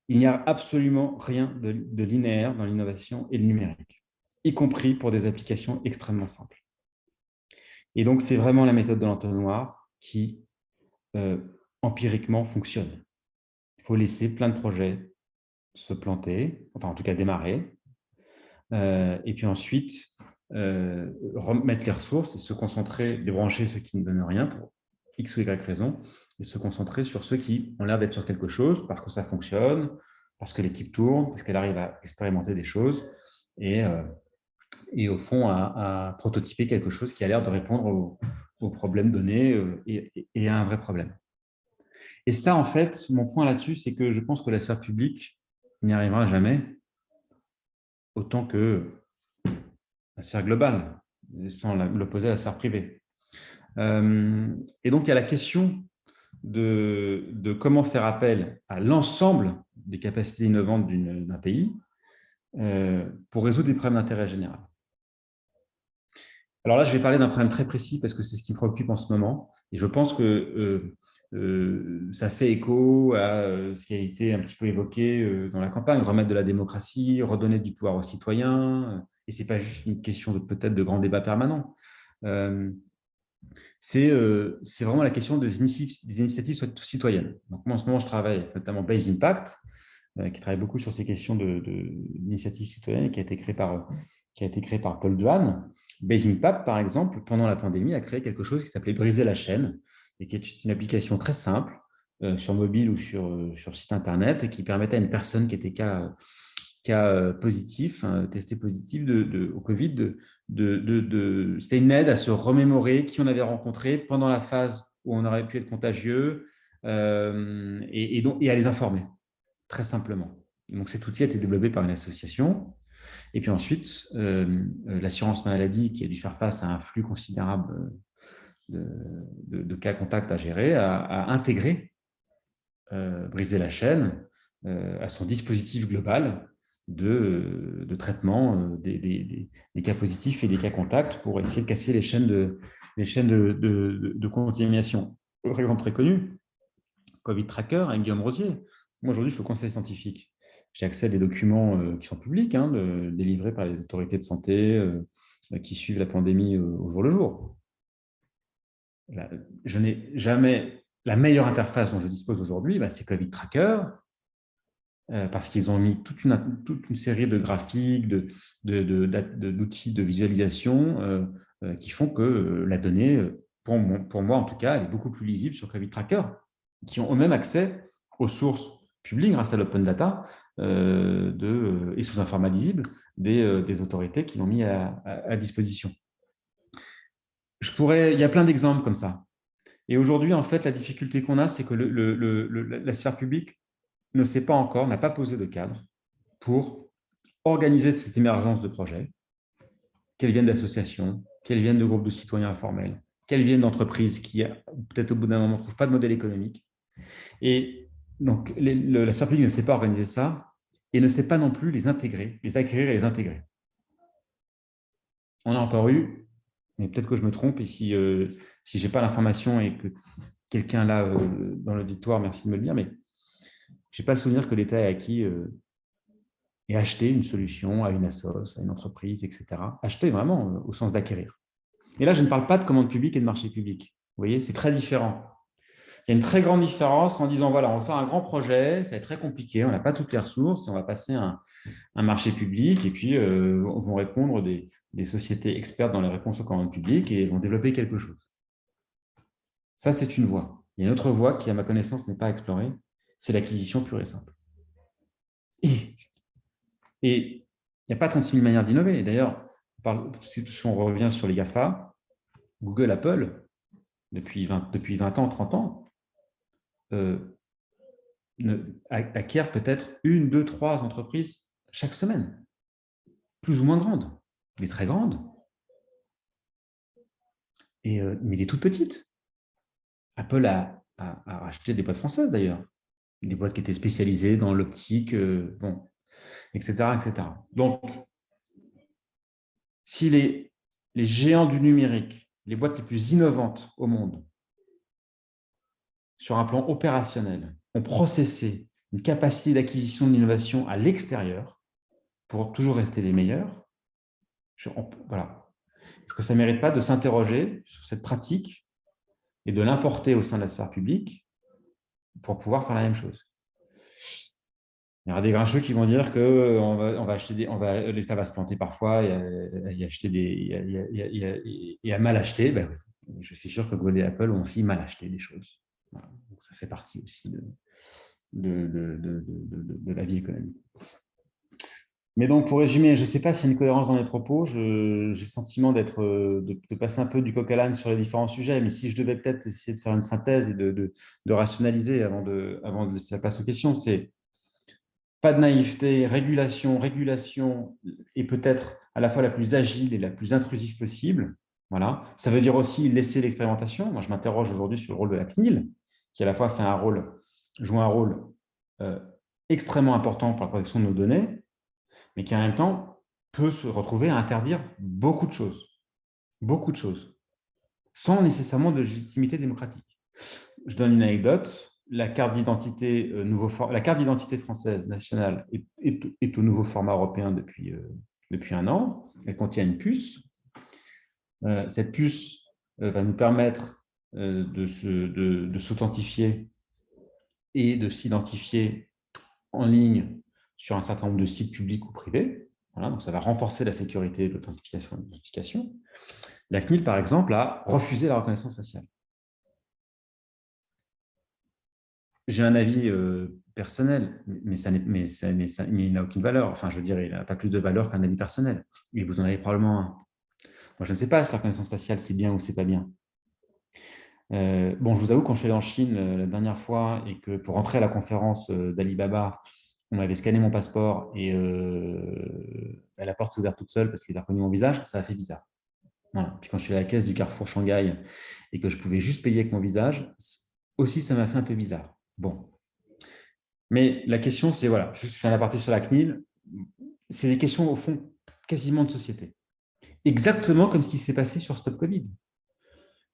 Il n'y a absolument rien de linéaire dans l'innovation et le numérique, y compris pour des applications extrêmement simples. Et donc, c'est vraiment la méthode de l'entonnoir qui, empiriquement, fonctionne. Il faut laisser plein de projets se planter, enfin en tout cas démarrer, et puis ensuite remettre les ressources et se concentrer, débrancher ceux qui ne donnent rien pour X ou Y raison, et se concentrer sur ceux qui ont l'air d'être sur quelque chose parce que ça fonctionne, parce que l'équipe tourne, parce qu'elle arrive à expérimenter des choses et au fond à prototyper quelque chose qui a l'air de répondre aux problèmes donnés et à un vrai problème. Et ça, en fait, mon point là-dessus, c'est que je pense que la sphère publique n'y arrivera jamais autant que la sphère globale, sans l'opposer à la sphère privée. Et donc, il y a la question de comment faire appel à l'ensemble des capacités innovantes d'un pays pour résoudre des problèmes d'intérêt général. Alors là, je vais parler d'un problème très précis parce que c'est ce qui me préoccupe en ce moment. Et je pense que ça fait écho à ce qui a été un petit peu évoqué dans la campagne, remettre de la démocratie, redonner du pouvoir aux citoyens. Et ce n'est pas juste une question peut-être de grand débat permanent. C'est vraiment la question des initiatives citoyennes. Donc, moi, en ce moment, je travaille notamment Base Impact, qui travaille beaucoup sur ces questions d'initiatives citoyennes et qui a été créé par Paul Duhan. Base Impact, par exemple, pendant la pandémie, a créé quelque chose qui s'appelait Briser la chaîne et qui est une application très simple sur mobile ou sur site internet et qui permettait à une personne qui était cas positif, testé positif au Covid, c'était une aide à se remémorer qui on avait rencontré pendant la phase où on aurait pu être contagieux et à les informer, très simplement. Donc, cet outil a été développé par une association. Et puis ensuite, l'assurance maladie, qui a dû faire face à un flux considérable de cas contacts à gérer, a intégré Briser la chaîne à son dispositif global de traitement des cas positifs et des cas contacts pour essayer de casser les chaînes de contamination. Autre exemple très connu, Covid Tracker avec Guillaume Rosier. Moi, aujourd'hui, je suis au conseil scientifique. J'ai accès à des documents qui sont publics, délivrés par les autorités de santé qui suivent la pandémie au jour le jour. Je n'ai jamais... La meilleure interface dont je dispose aujourd'hui, c'est Covid Tracker, parce qu'ils ont mis toute une série de graphiques, d'outils de visualisation qui font que la donnée, pour moi en tout cas, elle est beaucoup plus lisible sur Covid Tracker, qui ont eux-mêmes accès aux sources publiques grâce à l'open data et sous un format lisible des autorités qui l'ont mis à disposition. Il y a plein d'exemples comme ça. Et aujourd'hui, en fait, la difficulté qu'on a, c'est que la sphère publique ne sait pas encore, n'a pas posé de cadre pour organiser cette émergence de projets, qu'elles viennent d'associations, qu'elles viennent de groupes de citoyens informels, qu'elles viennent d'entreprises qui, peut-être au bout d'un moment, ne trouvent pas de modèle économique. Et donc, la sphère publique ne sait pas organiser ça et ne sait pas non plus les intégrer, les acquérir et les intégrer. On a encore eu, mais peut-être que je me trompe, et si je n'ai pas l'information et que quelqu'un là dans l'auditoire, merci de me le dire, mais je n'ai pas le souvenir que l'État ait acquis et acheté une solution à une assoce, à une entreprise, etc. Acheter vraiment au sens d'acquérir. Et là, je ne parle pas de commande publique et de marché public. Vous voyez, c'est très différent. Il y a une très grande différence en disant, voilà, on va faire un grand projet, ça va être très compliqué, on n'a pas toutes les ressources, on va passer un marché public et puis vont répondre des sociétés expertes dans les réponses aux commandes publiques et vont développer quelque chose. Ça, c'est une voie. Il y a une autre voie qui, à ma connaissance, n'est pas explorée, c'est l'acquisition pure et simple. Et il n'y a pas 36 000 manières d'innover. D'ailleurs, si on revient sur les GAFA, Google, Apple, depuis 20 ans, 30 ans, acquièrent peut-être 1, 2, 3 entreprises chaque semaine, plus ou moins grandes, des très grandes, mais des toutes petites. Apple a racheté des boîtes françaises d'ailleurs, des boîtes qui étaient spécialisées dans l'optique, etc., etc. Donc, si les géants du numérique, les boîtes les plus innovantes au monde, sur un plan opérationnel, ont processé une capacité d'acquisition de l'innovation à l'extérieur pour toujours rester les meilleurs, voilà. Est-ce que ça ne mérite pas de s'interroger sur cette pratique et de l'importer au sein de la sphère publique pour pouvoir faire la même chose? Il y aura des grincheux qui vont dire que l'État va se planter parfois et acheter et à mal acheter. Ben, je suis sûr que Google et Apple ont aussi mal acheté des choses. Voilà. Donc, ça fait partie aussi de la vie économique. Mais donc, pour résumer, je ne sais pas s'il y a une cohérence dans mes propos. J'ai le sentiment de passer un peu du coq à l'âne sur les différents sujets. Mais si je devais peut-être essayer de faire une synthèse et de rationaliser avant de laisser la place aux questions, c'est pas de naïveté, régulation et peut-être à la fois la plus agile et la plus intrusive possible. Voilà. Ça veut dire aussi laisser l'expérimentation. Moi, je m'interroge aujourd'hui sur le rôle de la CNIL, qui à la fois joue un rôle extrêmement important pour la protection de nos données, mais qui en même temps peut se retrouver à interdire beaucoup de choses, sans nécessairement de légitimité démocratique. Je donne une anecdote. La carte d'identité française nationale est au nouveau format européen depuis 1 an. Elle contient une puce. Cette puce va nous permettre de s'authentifier et de s'identifier en ligne sur un certain nombre de sites publics ou privés. Voilà, donc ça va renforcer la sécurité de l'authentification et de l'identification. La CNIL, par exemple, a refusé la reconnaissance faciale. J'ai un avis personnel, mais il n'a aucune valeur. Enfin, je veux dire, il n'a pas plus de valeur qu'un avis personnel. Et vous en avez probablement un. Moi, je ne sais pas si la reconnaissance faciale, c'est bien ou c'est pas bien. Bon, je vous avoue, quand je suis allé en Chine la dernière fois et que pour rentrer à la conférence d'Alibaba, on m'avait scanné mon passeport et la porte s'est ouverte toute seule parce qu'il a reconnu mon visage, ça a fait bizarre. Voilà. Puis quand je suis à la caisse du Carrefour Shanghai et que je pouvais juste payer avec mon visage, aussi, ça m'a fait un peu bizarre. Bon. Mais la question, c'est, voilà, juste je fais un aparté sur la CNIL, c'est des questions, au fond, quasiment de société. Exactement comme ce qui s'est passé sur Stop Covid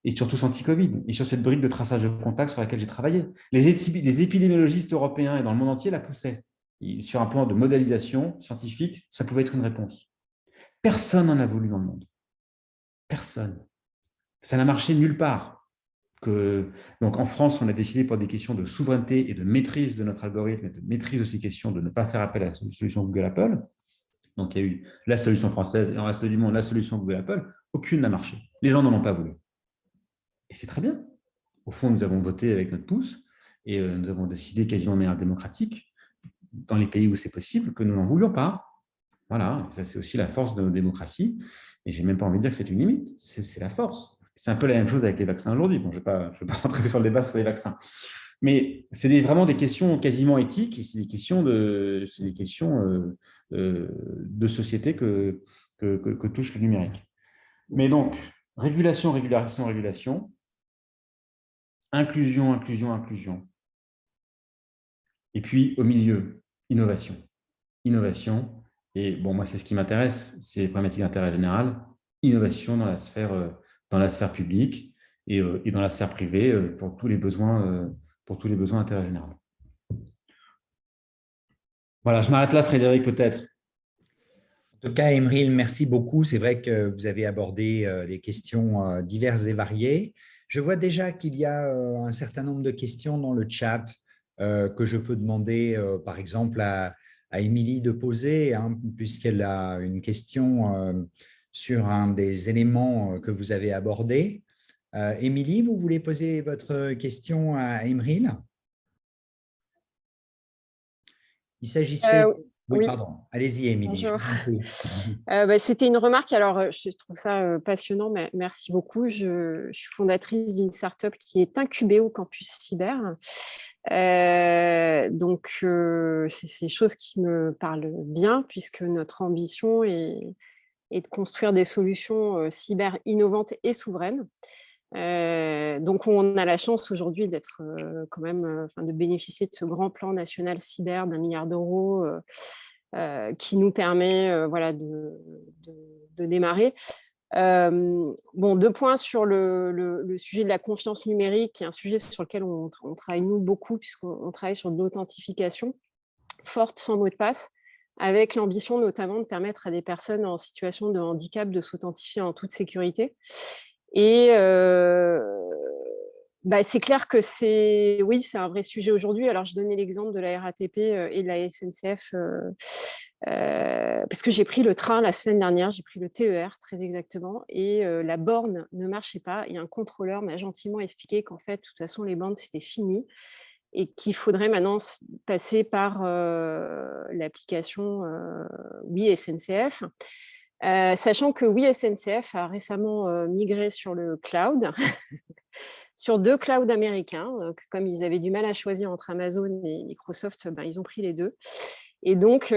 et sur Tous Anti-Covid et sur cette brique de traçage de contact sur laquelle j'ai travaillé. Les épidémiologistes européens et dans le monde entier la poussaient. Et sur un plan de modélisation scientifique, ça pouvait être une réponse. Personne n'en a voulu dans le monde. Personne. Ça n'a marché nulle part. Donc en France, on a décidé pour des questions de souveraineté et de maîtrise de notre algorithme et de maîtrise de ces questions de ne pas faire appel à la solution Google Apple. Donc il y a eu la solution française et dans le reste du monde, la solution Google Apple. Aucune n'a marché. Les gens n'en ont pas voulu. Et c'est très bien. Au fond, nous avons voté avec notre pouce et nous avons décidé quasiment de manière démocratique, dans les pays où c'est possible, que nous n'en voulions pas. Voilà, ça c'est aussi la force de nos démocraties. Et je n'ai même pas envie de dire que c'est une limite, c'est la force. C'est un peu la même chose avec les vaccins aujourd'hui. Bon, je ne vais pas rentrer sur le débat sur les vaccins. Mais c'est vraiment des questions quasiment éthiques et c'est des questions de société que touche le numérique. Mais donc, régulation, inclusion. Et puis, au milieu, innovation. Et bon, moi, c'est ce qui m'intéresse, c'est les problématiques d'intérêt général, innovation dans la sphère publique et dans la sphère privée pour tous les besoins d'intérêt général. Voilà, je m'arrête là, Frédéric, peut-être. En tout cas, Emeril, merci beaucoup. C'est vrai que vous avez abordé des questions diverses et variées. Je vois déjà qu'il y a un certain nombre de questions dans le chat que je peux demander, par exemple, à Émilie de poser, hein, puisqu'elle a une question sur un des éléments que vous avez abordés. Émilie, vous voulez poser votre question à Emeril? Il s'agissait… Oui, Oui, pardon. Allez-y, Émilie. bonjour. C'était une remarque. Alors, je trouve ça passionnant, mais merci beaucoup. Je suis fondatrice d'une start-up qui est incubée au campus cyber. Donc, c'est ces choses qui me parlent bien, puisque notre ambition est de construire des solutions cyber innovantes et souveraines. Donc, on a la chance aujourd'hui d'être quand même, de bénéficier de ce grand plan national cyber d'1 milliard d'euros qui nous permet voilà, de démarrer. Bon, 2 points sur le sujet de la confiance numérique, qui est un sujet sur lequel on travaille nous beaucoup, puisqu'on travaille sur de l'authentification forte sans mot de passe, avec l'ambition notamment de permettre à des personnes en situation de handicap de s'authentifier en toute sécurité. Et c'est clair que c'est un vrai sujet aujourd'hui. Alors, je donnais l'exemple de la RATP et de la SNCF, parce que j'ai pris le train la semaine dernière, j'ai pris le TER très exactement, et la borne ne marchait pas. Et un contrôleur m'a gentiment expliqué qu'en fait, de toute façon, les bornes, c'était fini et qu'il faudrait maintenant passer par l'application Oui SNCF. Sachant que Oui SNCF a récemment migré sur le cloud, sur 2 clouds américains. Comme ils avaient du mal à choisir entre Amazon et Microsoft, ils ont pris les 2. Et donc,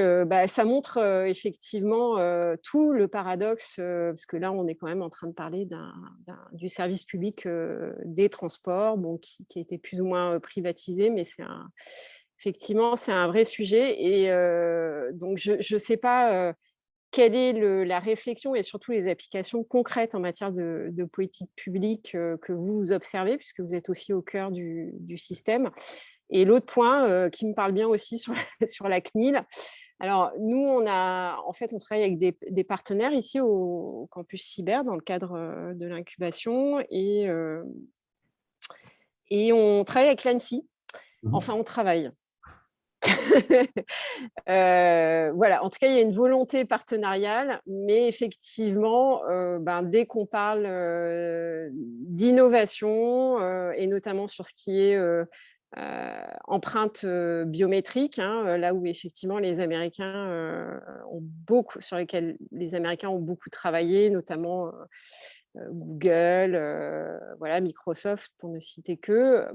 ça montre effectivement tout le paradoxe, parce que là, on est quand même en train de parler du service public des transports, qui a été plus ou moins privatisé, mais effectivement, c'est un vrai sujet. Et donc, je ne sais pas quelle est la réflexion et surtout les applications concrètes en matière de politique publique que vous observez, puisque vous êtes aussi au cœur du système. Et l'autre point qui me parle bien aussi sur la CNIL. Alors, nous, on travaille avec des partenaires ici au campus cyber dans le cadre de l'incubation, et on travaille avec l'ANSSI. Enfin, on travaille. Voilà, en tout cas, il y a une volonté partenariale, mais effectivement, dès qu'on parle d'innovation, et notamment sur ce qui est empreinte biométrique, là où effectivement sur lesquels les Américains ont beaucoup travaillé, notamment Google, Microsoft, pour ne citer que,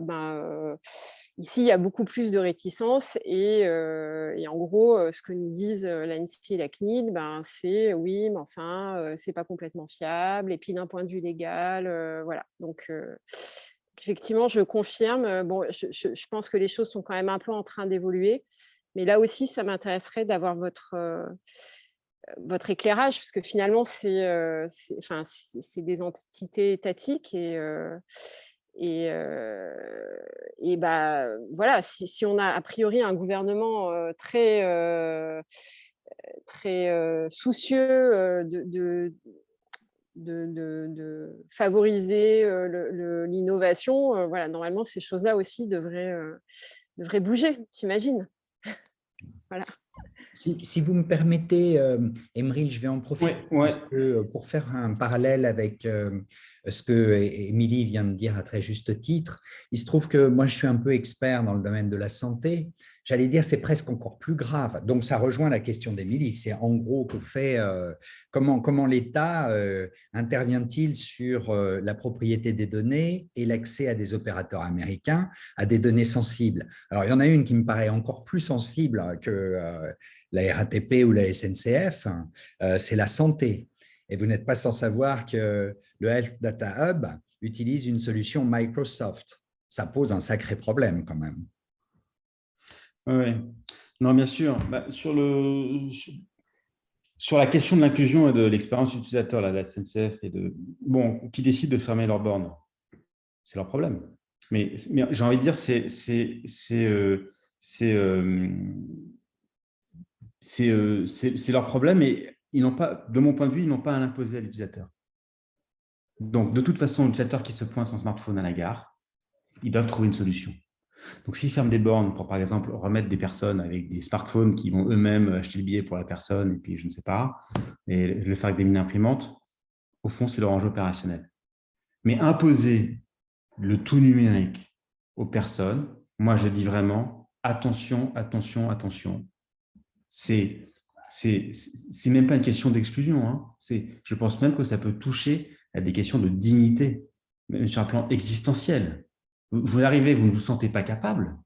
ici, il y a beaucoup plus de réticence. Et en gros, ce que nous disent l'ANSSI et la CNIL, c'est oui, mais enfin, c'est pas complètement fiable. Et puis, d'un point de vue légal, voilà. Donc, effectivement, je confirme. Bon, je pense que les choses sont quand même un peu en train d'évoluer. Mais là aussi, ça m'intéresserait d'avoir votre éclairage, parce que finalement, c'est des entités étatiques. Voilà, si on a a priori un gouvernement très soucieux de favoriser l'innovation, voilà, normalement, ces choses-là aussi devraient bouger, j'imagine. Voilà. Si vous me permettez, Emeril, je vais en profiter parce que, pour faire un parallèle avec ce que Émilie vient de dire à très juste titre. Il se trouve que moi, je suis un peu expert dans le domaine de la santé. J'allais dire, c'est presque encore plus grave. Donc, ça rejoint la question d'Émilie. C'est en gros comment l'État intervient-il sur la propriété des données et l'accès à des opérateurs américains à des données sensibles. Alors, il y en a une qui me paraît encore plus sensible que la RATP ou la SNCF, c'est la santé. Et vous n'êtes pas sans savoir que le Health Data Hub utilise une solution Microsoft. Ça pose un sacré problème quand même. Oui, non, bien sûr. Sur la question de l'inclusion et de l'expérience utilisateur de la SNCF, qui décide de fermer leurs bornes, c'est leur problème. Mais j'ai envie de dire, c'est leur problème, et ils n'ont pas, de mon point de vue, ils n'ont pas à l'imposer à l'utilisateur. Donc, de toute façon, l'utilisateur qui se pointe son smartphone à la gare, ils doivent trouver une solution. Donc, s'ils ferment des bornes pour, par exemple, remettre des personnes avec des smartphones qui vont eux-mêmes acheter le billet pour la personne, et puis je ne sais pas, et le faire avec des mini imprimantes, au fond, c'est leur enjeu opérationnel. Mais imposer le tout numérique aux personnes, moi, je dis vraiment, attention, attention, attention. C'est même pas une question d'exclusion. Je pense même que ça peut toucher à des questions de dignité, même sur un plan existentiel. Vous arrivez, vous ne vous sentez pas capable,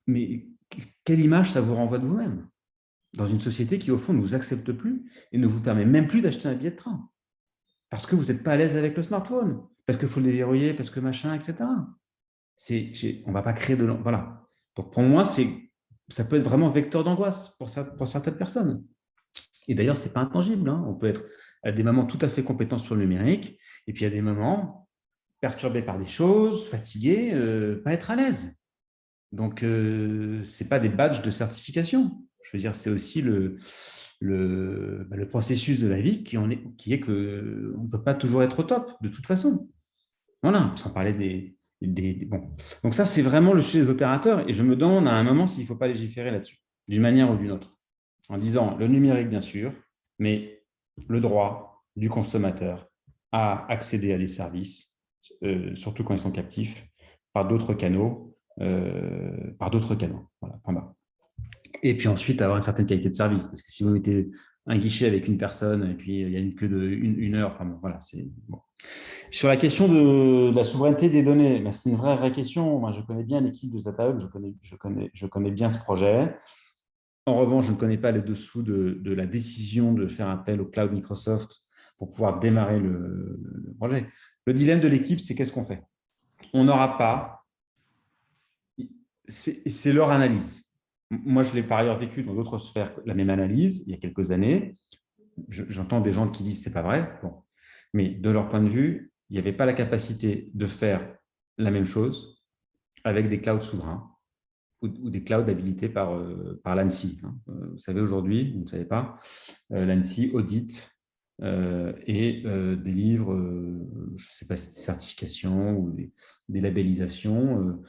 mais quelle image ça vous renvoie de vous-même dans une société qui, au fond, ne vous accepte plus et ne vous permet même plus d'acheter un billet de train parce que vous n'êtes pas à l'aise avec le smartphone, parce qu'il faut le déverrouiller, parce que machin, etc. On ne va pas créer de... Voilà. Donc, pour moi, ça peut être vraiment vecteur d'angoisse pour certaines personnes. Et d'ailleurs, ce n'est pas intangible, hein. On peut être à des moments tout à fait compétent sur le numérique, et puis à des moments perturbé par des choses, fatigué, pas être à l'aise. Donc, ce n'est pas des badges de certification. Je veux dire, c'est aussi le processus de la vie qui est qu'on ne peut pas toujours être au top, de toute façon. Voilà, sans parler bon. Donc ça, c'est vraiment le sujet des opérateurs, et je me demande à un moment s'il ne faut pas légiférer là-dessus, d'une manière ou d'une autre, en disant le numérique, bien sûr, mais le droit du consommateur à accéder à des services, surtout quand ils sont captifs, par d'autres canaux, Voilà, point barre. Et puis ensuite, avoir une certaine qualité de service, parce que si vous mettez un guichet avec une personne, et puis il n'y a une queue une heure, enfin bon, voilà, c'est bon. Sur la question de la souveraineté des données, ben, c'est une vraie question. Moi, je connais bien l'équipe de ZataHub, je connais bien ce projet. En revanche, je ne connais pas les dessous de la décision de faire appel au cloud Microsoft pour pouvoir démarrer le projet. Le dilemme de l'équipe, c'est qu'est-ce qu'on fait? On n'aura pas, c'est leur analyse. Moi, je l'ai par ailleurs vécu dans d'autres sphères, la même analyse, il y a quelques années. J'entends des gens qui disent que ce n'est pas vrai. Bon. Mais de leur point de vue, il n'y avait pas la capacité de faire la même chose avec des clouds souverains ou des clouds habilités par l'ANSSI. Vous savez, aujourd'hui, vous ne savez pas, l'ANSSI audite et délivre, je ne sais pas si c'est des certifications ou des labellisations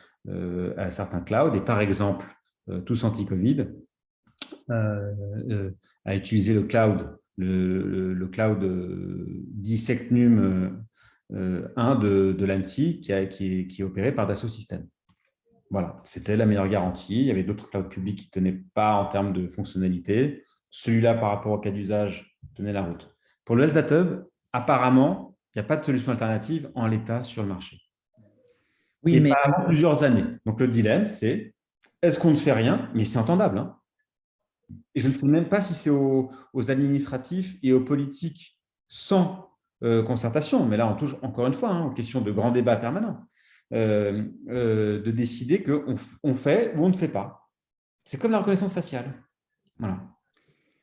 à certains clouds. Et par exemple, Tous Anti-Covid a utilisé le cloud, le cloud dit Secnum 1 de l'ANSSI qui est opéré par Dassault Systèmes. Voilà, c'était la meilleure garantie. Il y avait d'autres clouds publics qui ne tenaient pas en termes de fonctionnalité. Celui-là, par rapport au cas d'usage, tenait la route. Pour le Health Data Hub, apparemment, il n'y a pas de solution alternative en l'état sur le marché. Oui, Et mais pas avant plusieurs années. Donc, le dilemme, c'est est-ce qu'on ne fait rien? Mais c'est entendable. Hein. Et je ne sais même pas si c'est aux administratifs et aux politiques sans concertation. Mais là, on touche encore une fois aux questions de grand débat permanent. De décider qu'on fait ou on ne fait pas. C'est comme la reconnaissance faciale. Voilà.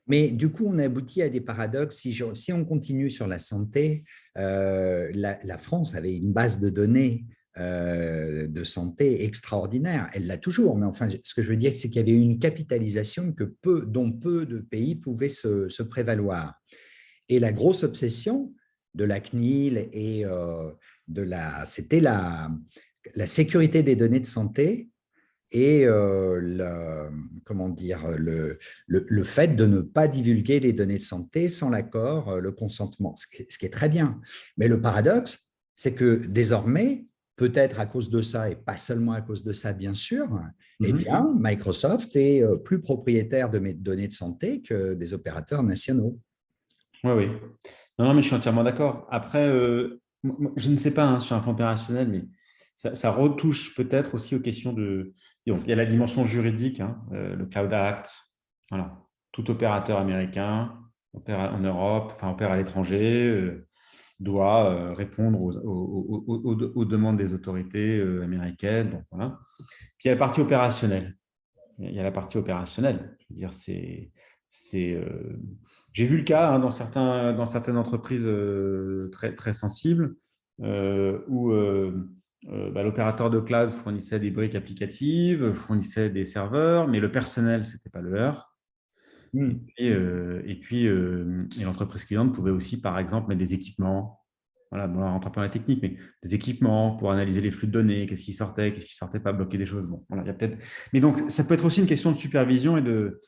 Mais du coup, on aboutit à des paradoxes. Si on continue sur la santé, la France avait une base de données de santé extraordinaire. Elle l'a toujours, mais enfin, ce que je veux dire, c'est qu'il y avait une capitalisation dont peu de pays pouvaient se prévaloir. Et la grosse obsession de la CNIL et c'était la sécurité des données de santé et comment dire, le fait de ne pas divulguer les données de santé sans l'accord, le consentement, ce qui est très bien. Mais le paradoxe, c'est que désormais, peut-être à cause de ça, et pas seulement à cause de ça, bien sûr, eh bien, Microsoft est plus propriétaire de mes données de santé que des opérateurs nationaux. Oui, oui. Non, mais je suis entièrement d'accord. Après, je ne sais pas sur un plan opérationnel, mais ça retouche peut-être aussi aux questions de… Donc, il y a la dimension juridique, le Cloud Act. Voilà. Tout opérateur américain opère en Europe, enfin opère à l'étranger, doit répondre aux demandes des autorités américaines. Donc, voilà. Puis il y a la partie opérationnelle. Il y a la partie opérationnelle. Je veux dire, j'ai vu le cas dans certaines entreprises très, très sensibles où l'opérateur de cloud fournissait des briques applicatives, fournissait des serveurs, mais le personnel, ce n'était pas le leur. Et l'entreprise cliente pouvait aussi, par exemple, mettre des équipements. Voilà, on rentre pas dans la technique, mais des équipements pour analyser les flux de données, qu'est-ce qui sortait, qu'est-ce qui sortait pas, bloquer des choses. Bon, voilà, il y a peut-être. Mais donc, ça peut être aussi une question de supervision et de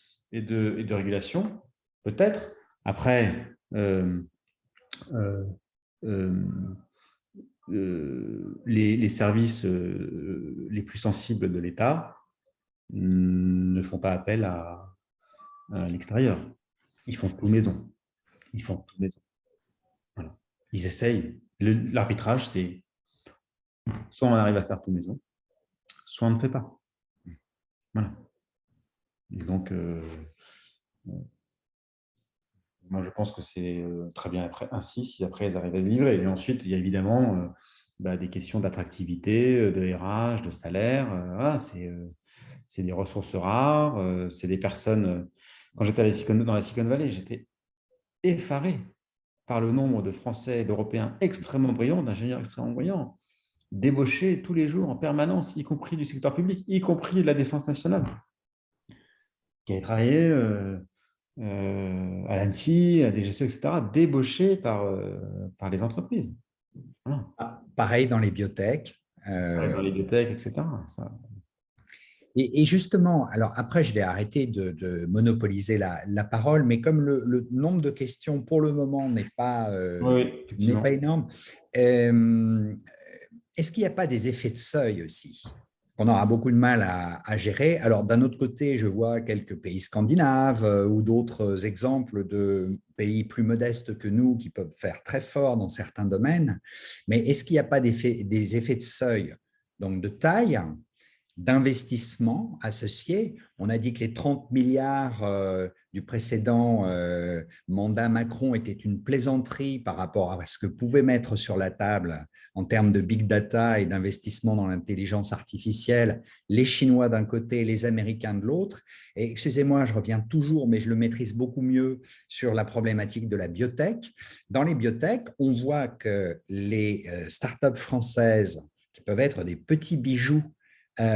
régulation, peut-être. Après, les services les plus sensibles de l'État ne font pas appel à l'extérieur. Ils font tout maison. Voilà. Ils essayent. L'arbitrage, c'est soit on arrive à faire tout maison, soit on ne fait pas. Voilà. Et donc, moi, je pense que c'est très bien ainsi, si après, ils arrivent à livrer. Et ensuite, il y a évidemment des questions d'attractivité, de RH, de salaire. Voilà, c'est des ressources rares. C'est des personnes… Quand j'étais dans la Silicon Valley, j'étais effaré par le nombre de Français et d'Européens extrêmement brillants, d'ingénieurs extrêmement brillants, débauchés tous les jours en permanence, y compris du secteur public, y compris de la défense nationale, qui avaient travaillé à l'ANSSI, à DGSE, etc., débauchés par les entreprises. Voilà. Pareil dans les biotech. Dans les bibliothèques, etc. Ça. Et justement, alors après, je vais arrêter de monopoliser la parole, mais comme le nombre de questions pour le moment n'est pas effectivement. énorme, est-ce qu'il n'y a pas des effets de seuil aussi qu'on aura beaucoup de mal à gérer? Alors, d'un autre côté, je vois quelques pays scandinaves ou d'autres exemples de pays plus modestes que nous qui peuvent faire très fort dans certains domaines, mais est-ce qu'il n'y a pas des effets de seuil, donc de taille, d'investissement associés? On a dit que les 30 milliards du précédent mandat Macron étaient une plaisanterie par rapport à ce que pouvaient mettre sur la table en termes de big data et d'investissement dans l'intelligence artificielle, les Chinois d'un côté, les Américains de l'autre. Et excusez-moi, je reviens toujours, mais je le maîtrise beaucoup mieux sur la problématique de la biotech. Dans les biotech, on voit que les startups françaises, qui peuvent être des petits bijoux,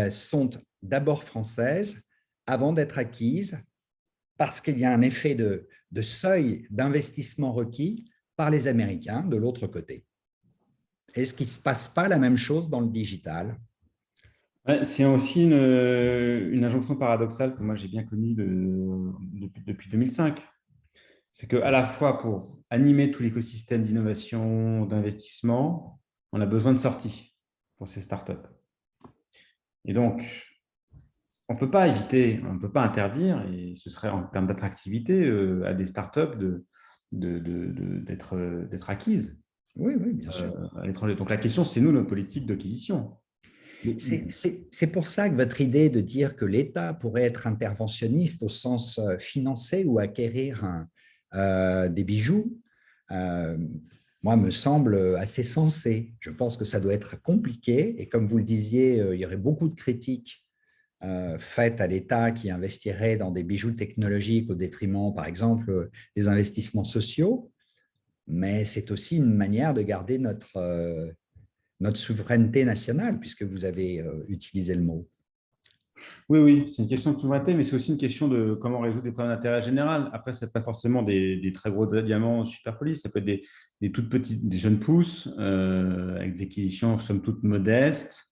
sont d'abord françaises avant d'être acquises parce qu'il y a un effet de seuil d'investissement requis par les Américains de l'autre côté. Est-ce qu'il ne se passe pas la même chose dans le digital? C'est aussi une injonction paradoxale que moi j'ai bien connue depuis 2005. C'est qu'à la fois pour animer tout l'écosystème d'innovation, d'investissement, on a besoin de sorties pour ces startups. Et donc, on ne peut pas éviter, on ne peut pas interdire, et ce serait en termes d'attractivité à des startups d'être acquises. Oui, bien sûr. À l'étranger. Donc la question, c'est nous, notre politique d'acquisition. C'est pour ça que votre idée de dire que l'État pourrait être interventionniste au sens financer ou acquérir des bijoux, moi, me semble assez sensé. Je pense que ça doit être compliqué et comme vous le disiez, il y aurait beaucoup de critiques faites à l'État qui investirait dans des bijoux technologiques au détriment, par exemple, des investissements sociaux, mais c'est aussi une manière de garder notre souveraineté nationale, puisque vous avez utilisé le mot. Oui, c'est une question de souveraineté, mais c'est aussi une question de comment résoudre des problèmes d'intérêt général. Après, ce n'est pas forcément des très gros diamants super polis, ça peut être des toutes petites, des jeunes pousses, avec des acquisitions somme toute modestes,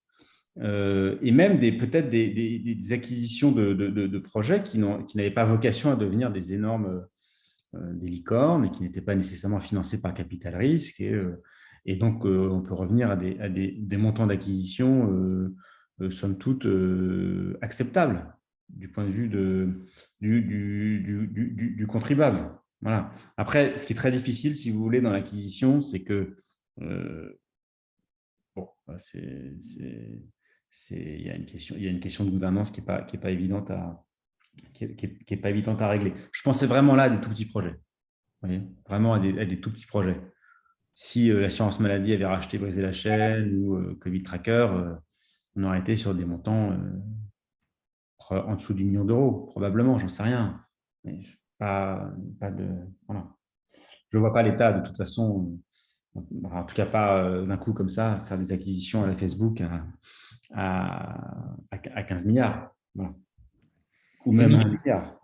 et même peut-être des acquisitions de projets qui n'avaient pas vocation à devenir des énormes des licornes et qui n'étaient pas nécessairement financés par capital risque. Et donc, on peut revenir à des montants d'acquisition somme toute acceptables du point de vue du contribuable. Voilà. Après, ce qui est très difficile, si vous voulez, dans l'acquisition, c'est que il y a une question de gouvernance qui n'est pas évidente à régler. Je pensais vraiment là à des tout petits projets. Vous voyez, vraiment à des tout petits projets. Si l'assurance maladie avait racheté Briser la chaîne ou Covid Tracker, on aurait été sur des montants en dessous du million d'euros, probablement, j'en sais rien. Mais pas de. Voilà. Je ne vois pas l'État, de toute façon, en tout cas pas d'un coup comme ça, faire des acquisitions à la Facebook à 15 milliards. Voilà. Ou même 1 milliard.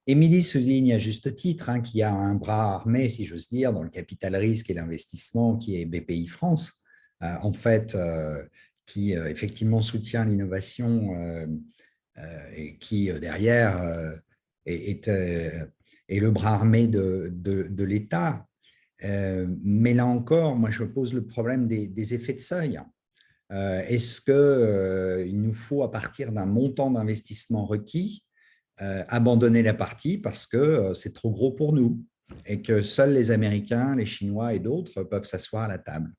Émilie souligne à juste titre qu'il y a un bras armé, si j'ose dire, dans le capital risque et l'investissement qui est BPI France, en fait, qui effectivement soutient l'innovation et qui, derrière, est le bras armé de l'État. Mais là encore, moi, je pose le problème des effets de seuil. Est-ce qu'il nous faut, à partir d'un montant d'investissement requis, abandonner la partie parce que c'est trop gros pour nous et que seuls les Américains, les Chinois et d'autres peuvent s'asseoir à la table?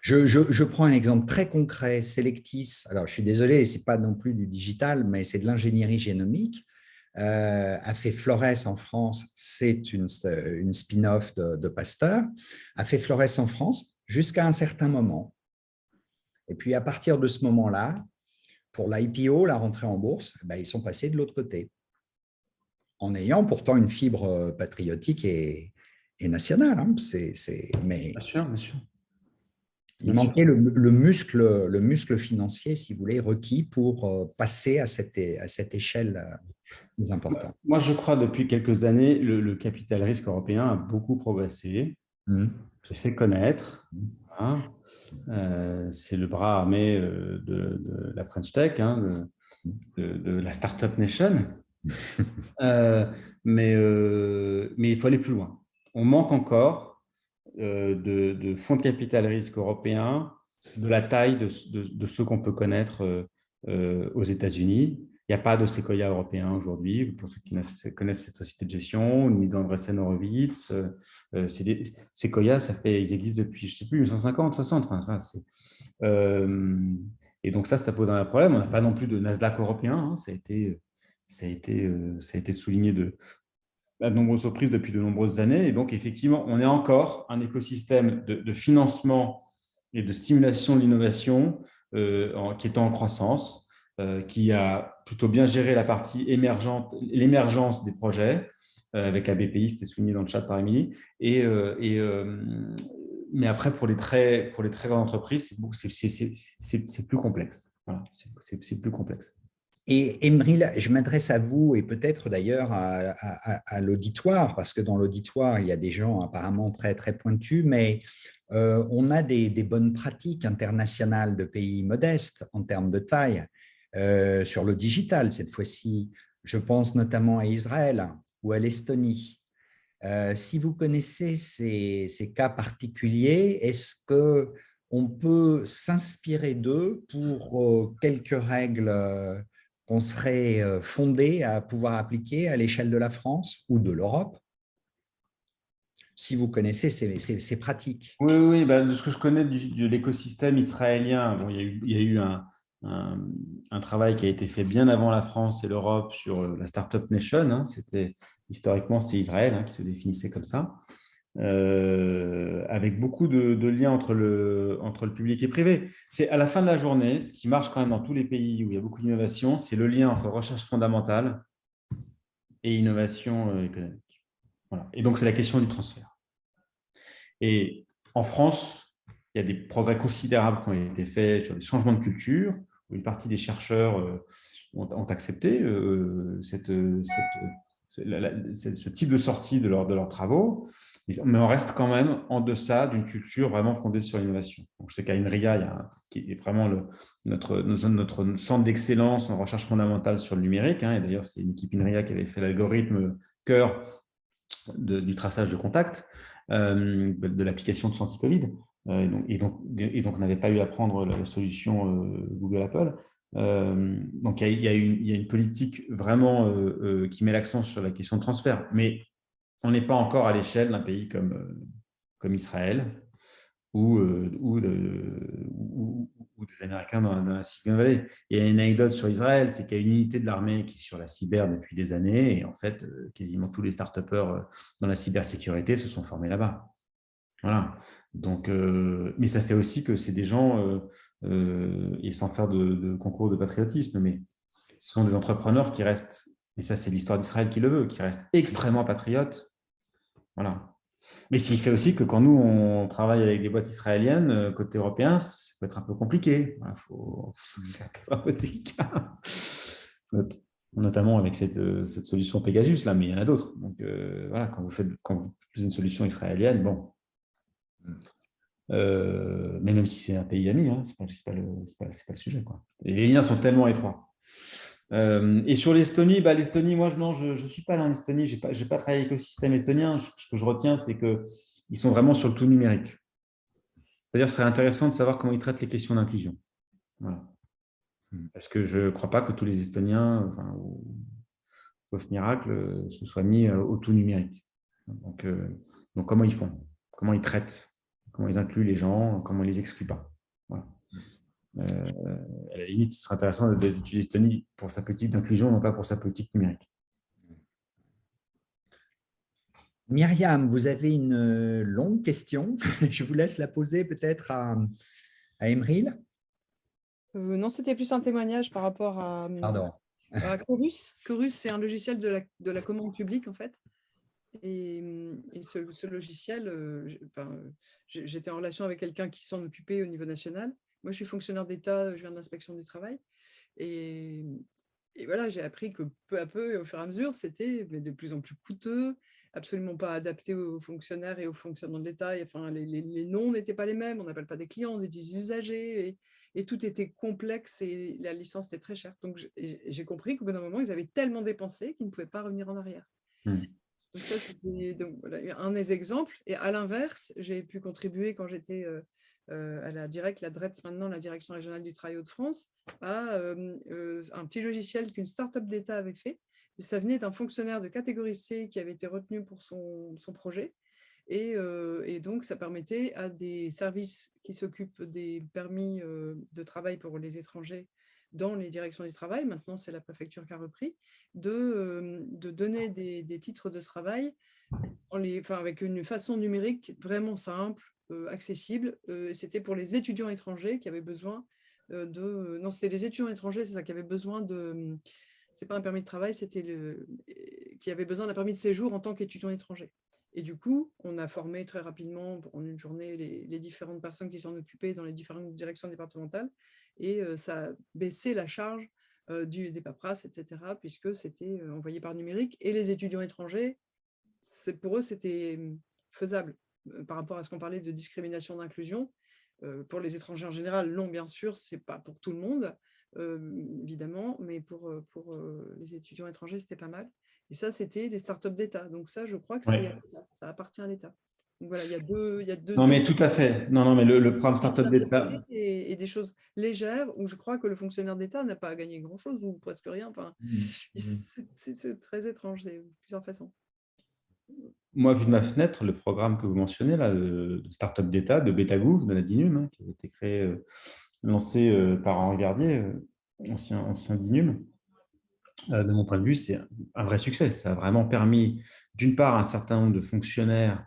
Je prends un exemple très concret. Selectis, alors je suis désolé, ce n'est pas non plus du digital, mais c'est de l'ingénierie génomique, a fait Flores en France, c'est une spin-off de Pasteur, a fait Flores en France jusqu'à un certain moment. Et puis à partir de ce moment-là, pour l'IPO, la rentrée en bourse, ils sont passés de l'autre côté. en ayant pourtant une fibre patriotique et nationale. Hein. Mais Bien sûr, bien sûr. il manquait le muscle financier, si vous voulez, requis pour passer à cette échelle plus importante. Moi, je crois depuis quelques années, le capital risque européen a beaucoup progressé, s'est fait connaître. Hein. C'est le bras armé de la French Tech, hein, de la Startup Nation. Mais il faut aller plus loin. On manque encore de fonds de capital risque européens de la taille de ceux qu'on peut connaître aux États-Unis. Il n'y a pas de Sequoia européen aujourd'hui, pour ceux qui connaissent cette société de gestion, ni d'Andreessen Horowitz. Sequoia, ils existent depuis, je ne sais plus, 1950, 60. Enfin, et donc ça pose un problème. On n'a pas non plus de Nasdaq européen. Hein, ça a été souligné à de nombreuses reprises depuis de nombreuses années. Et donc, effectivement, on est encore un écosystème de financement et de stimulation de l'innovation qui est en croissance, qui a plutôt bien géré la partie l'émergence des projets, avec la BPI, c'était souligné dans le chat par Émilie. Mais après, pour les très grandes entreprises, c'est plus complexe. Voilà, c'est plus complexe. Et Emril, je m'adresse à vous et peut-être d'ailleurs à l'auditoire, parce que dans l'auditoire, il y a des gens apparemment très, très pointus, mais on a des bonnes pratiques internationales de pays modestes en termes de taille sur le digital cette fois-ci. Je pense notamment à Israël ou à l'Estonie. Si vous connaissez ces cas particuliers, est-ce qu'on peut s'inspirer d'eux pour quelques règles qu'on serait fondé à pouvoir appliquer à l'échelle de la France ou de l'Europe, si vous connaissez ces pratiques? Oui, de ce que je connais de l'écosystème israélien, bon, il y a eu un travail qui a été fait bien avant la France et l'Europe sur la Startup Nation. Hein, historiquement, c'est Israël qui se définissait comme ça, avec beaucoup de liens entre le public et privé. C'est à la fin de la journée, ce qui marche quand même dans tous les pays où il y a beaucoup d'innovation, c'est le lien entre recherche fondamentale et innovation économique. Voilà. Et donc, c'est la question du transfert. Et en France, il y a des progrès considérables qui ont été faits sur des changements de culture, où une partie des chercheurs ont accepté ce type de sortie de leurs travaux, mais on reste quand même en deçà d'une culture vraiment fondée sur l'innovation. Donc, je sais qu'à INRIA, qui est vraiment notre centre d'excellence en recherche fondamentale sur le numérique, et d'ailleurs, c'est une équipe INRIA qui avait fait l'algorithme cœur du traçage de contacts, de l'application de Santi-Covid. Et donc, on n'avait pas eu à prendre la solution Google-Apple. Donc, il y a une politique vraiment qui met l'accent sur la question de transfert. Mais on n'est pas encore à l'échelle d'un pays comme Israël ou des Américains dans la Silicon Valley. Il y a une anecdote sur Israël, c'est qu'il y a une unité de l'armée qui est sur la cyber depuis des années, et en fait, quasiment tous les start-upers dans la cybersécurité se sont formés là-bas. Voilà. Donc, mais ça fait aussi que c'est des gens, et sans faire de concours de patriotisme, mais ce sont des entrepreneurs qui restent, et ça c'est l'histoire d'Israël qui le veut, qui restent extrêmement patriotes. Voilà. Mais ce qui fait aussi que quand nous, on travaille avec des boîtes israéliennes, côté européen, ça peut être un peu compliqué. C'est un peu délicat. Notamment avec cette solution Pegasus, là, mais il y en a d'autres. Donc, voilà, quand vous faites une solution israélienne, bon. Mais même si c'est un pays ami, ce n'est pas le sujet, quoi. Et les liens sont tellement étroits. Et sur l'Estonie, moi, je ne suis pas dans l'Estonie, je n'ai pas travaillé avec l'écosystème estonien. Ce que je retiens, c'est qu'ils sont vraiment sur le tout numérique. C'est-à-dire, ce serait intéressant de savoir comment ils traitent les questions d'inclusion. Voilà. Parce que je ne crois pas que tous les Estoniens, sauf miracle, se soient mis au tout numérique. Donc, comment ils font? Comment ils traitent? Comment ils incluent les gens? Comment ils ne les excluent pas? Voilà. À la limite, ce serait intéressant d'étudier l'Estonie pour sa politique d'inclusion, non pas pour sa politique numérique. Myriam, vous avez une longue question. Je vous laisse la poser peut-être à Emril. Non, c'était plus un témoignage par rapport à… Pardon. Chorus, c'est un logiciel de la commande publique, en fait. Et ce logiciel, j'étais en relation avec quelqu'un qui s'en occupait au niveau national. Moi, je suis fonctionnaire d'État, je viens de l'inspection du travail. Et voilà, j'ai appris que peu à peu, et au fur et à mesure, c'était de plus en plus coûteux, absolument pas adapté aux fonctionnaires et aux fonctionnements de l'État. Enfin, les noms n'étaient pas les mêmes, on n'appelle pas des clients, on dit des usagers, et tout était complexe et la licence était très chère. Donc, j'ai compris qu'au bout d'un moment, ils avaient tellement dépensé qu'ils ne pouvaient pas revenir en arrière. Donc ça, c'était voilà, un des exemples. Et à l'inverse, j'ai pu contribuer quand j'étais à la DRETS maintenant, la Direction régionale du travail Hauts-de-France, à un petit logiciel qu'une start-up d'État avait fait. Et ça venait d'un fonctionnaire de catégorie C qui avait été retenu pour son projet. Et donc, ça permettait à des services qui s'occupent des permis de travail pour les étrangers dans les directions du travail, maintenant c'est la préfecture qui a repris, de donner des titres de travail avec une façon numérique vraiment simple, accessible. C'était pour les étudiants étrangers qui avaient besoin non, c'était les étudiants étrangers, c'est ça, qui avaient besoin de... C'est pas un permis de travail, c'était qui avait besoin d'un permis de séjour en tant qu'étudiant étranger. Et du coup, on a formé très rapidement, en une journée, les différentes personnes qui s'en occupaient dans les différentes directions départementales. Et ça a baissé la charge des paperasses, etc., puisque c'était envoyé par numérique. Et les étudiants étrangers, pour eux, c'était faisable par rapport à ce qu'on parlait de discrimination, d'inclusion. Pour les étrangers en général, non, bien sûr, ce n'est pas pour tout le monde, évidemment, mais pour les étudiants étrangers, c'était pas mal. Et ça, c'était des startups d'État. Donc ça, je crois que ça appartient à l'État. Donc voilà, il y a deux. Non, mais tout à fait. Non, mais le programme Startup d'État. Et des choses légères où je crois que le fonctionnaire d'État n'a pas à gagner grand-chose ou presque rien. Enfin, c'est très étrange, de plusieurs façons. Moi, vu de ma fenêtre, le programme que vous mentionnez, là, de Startup d'État, de Betagouv, de la DINUM, qui a été créé, lancé par Henri Verdier, ancien DINUM, de mon point de vue, c'est un vrai succès. Ça a vraiment permis, d'une part, à un certain nombre de fonctionnaires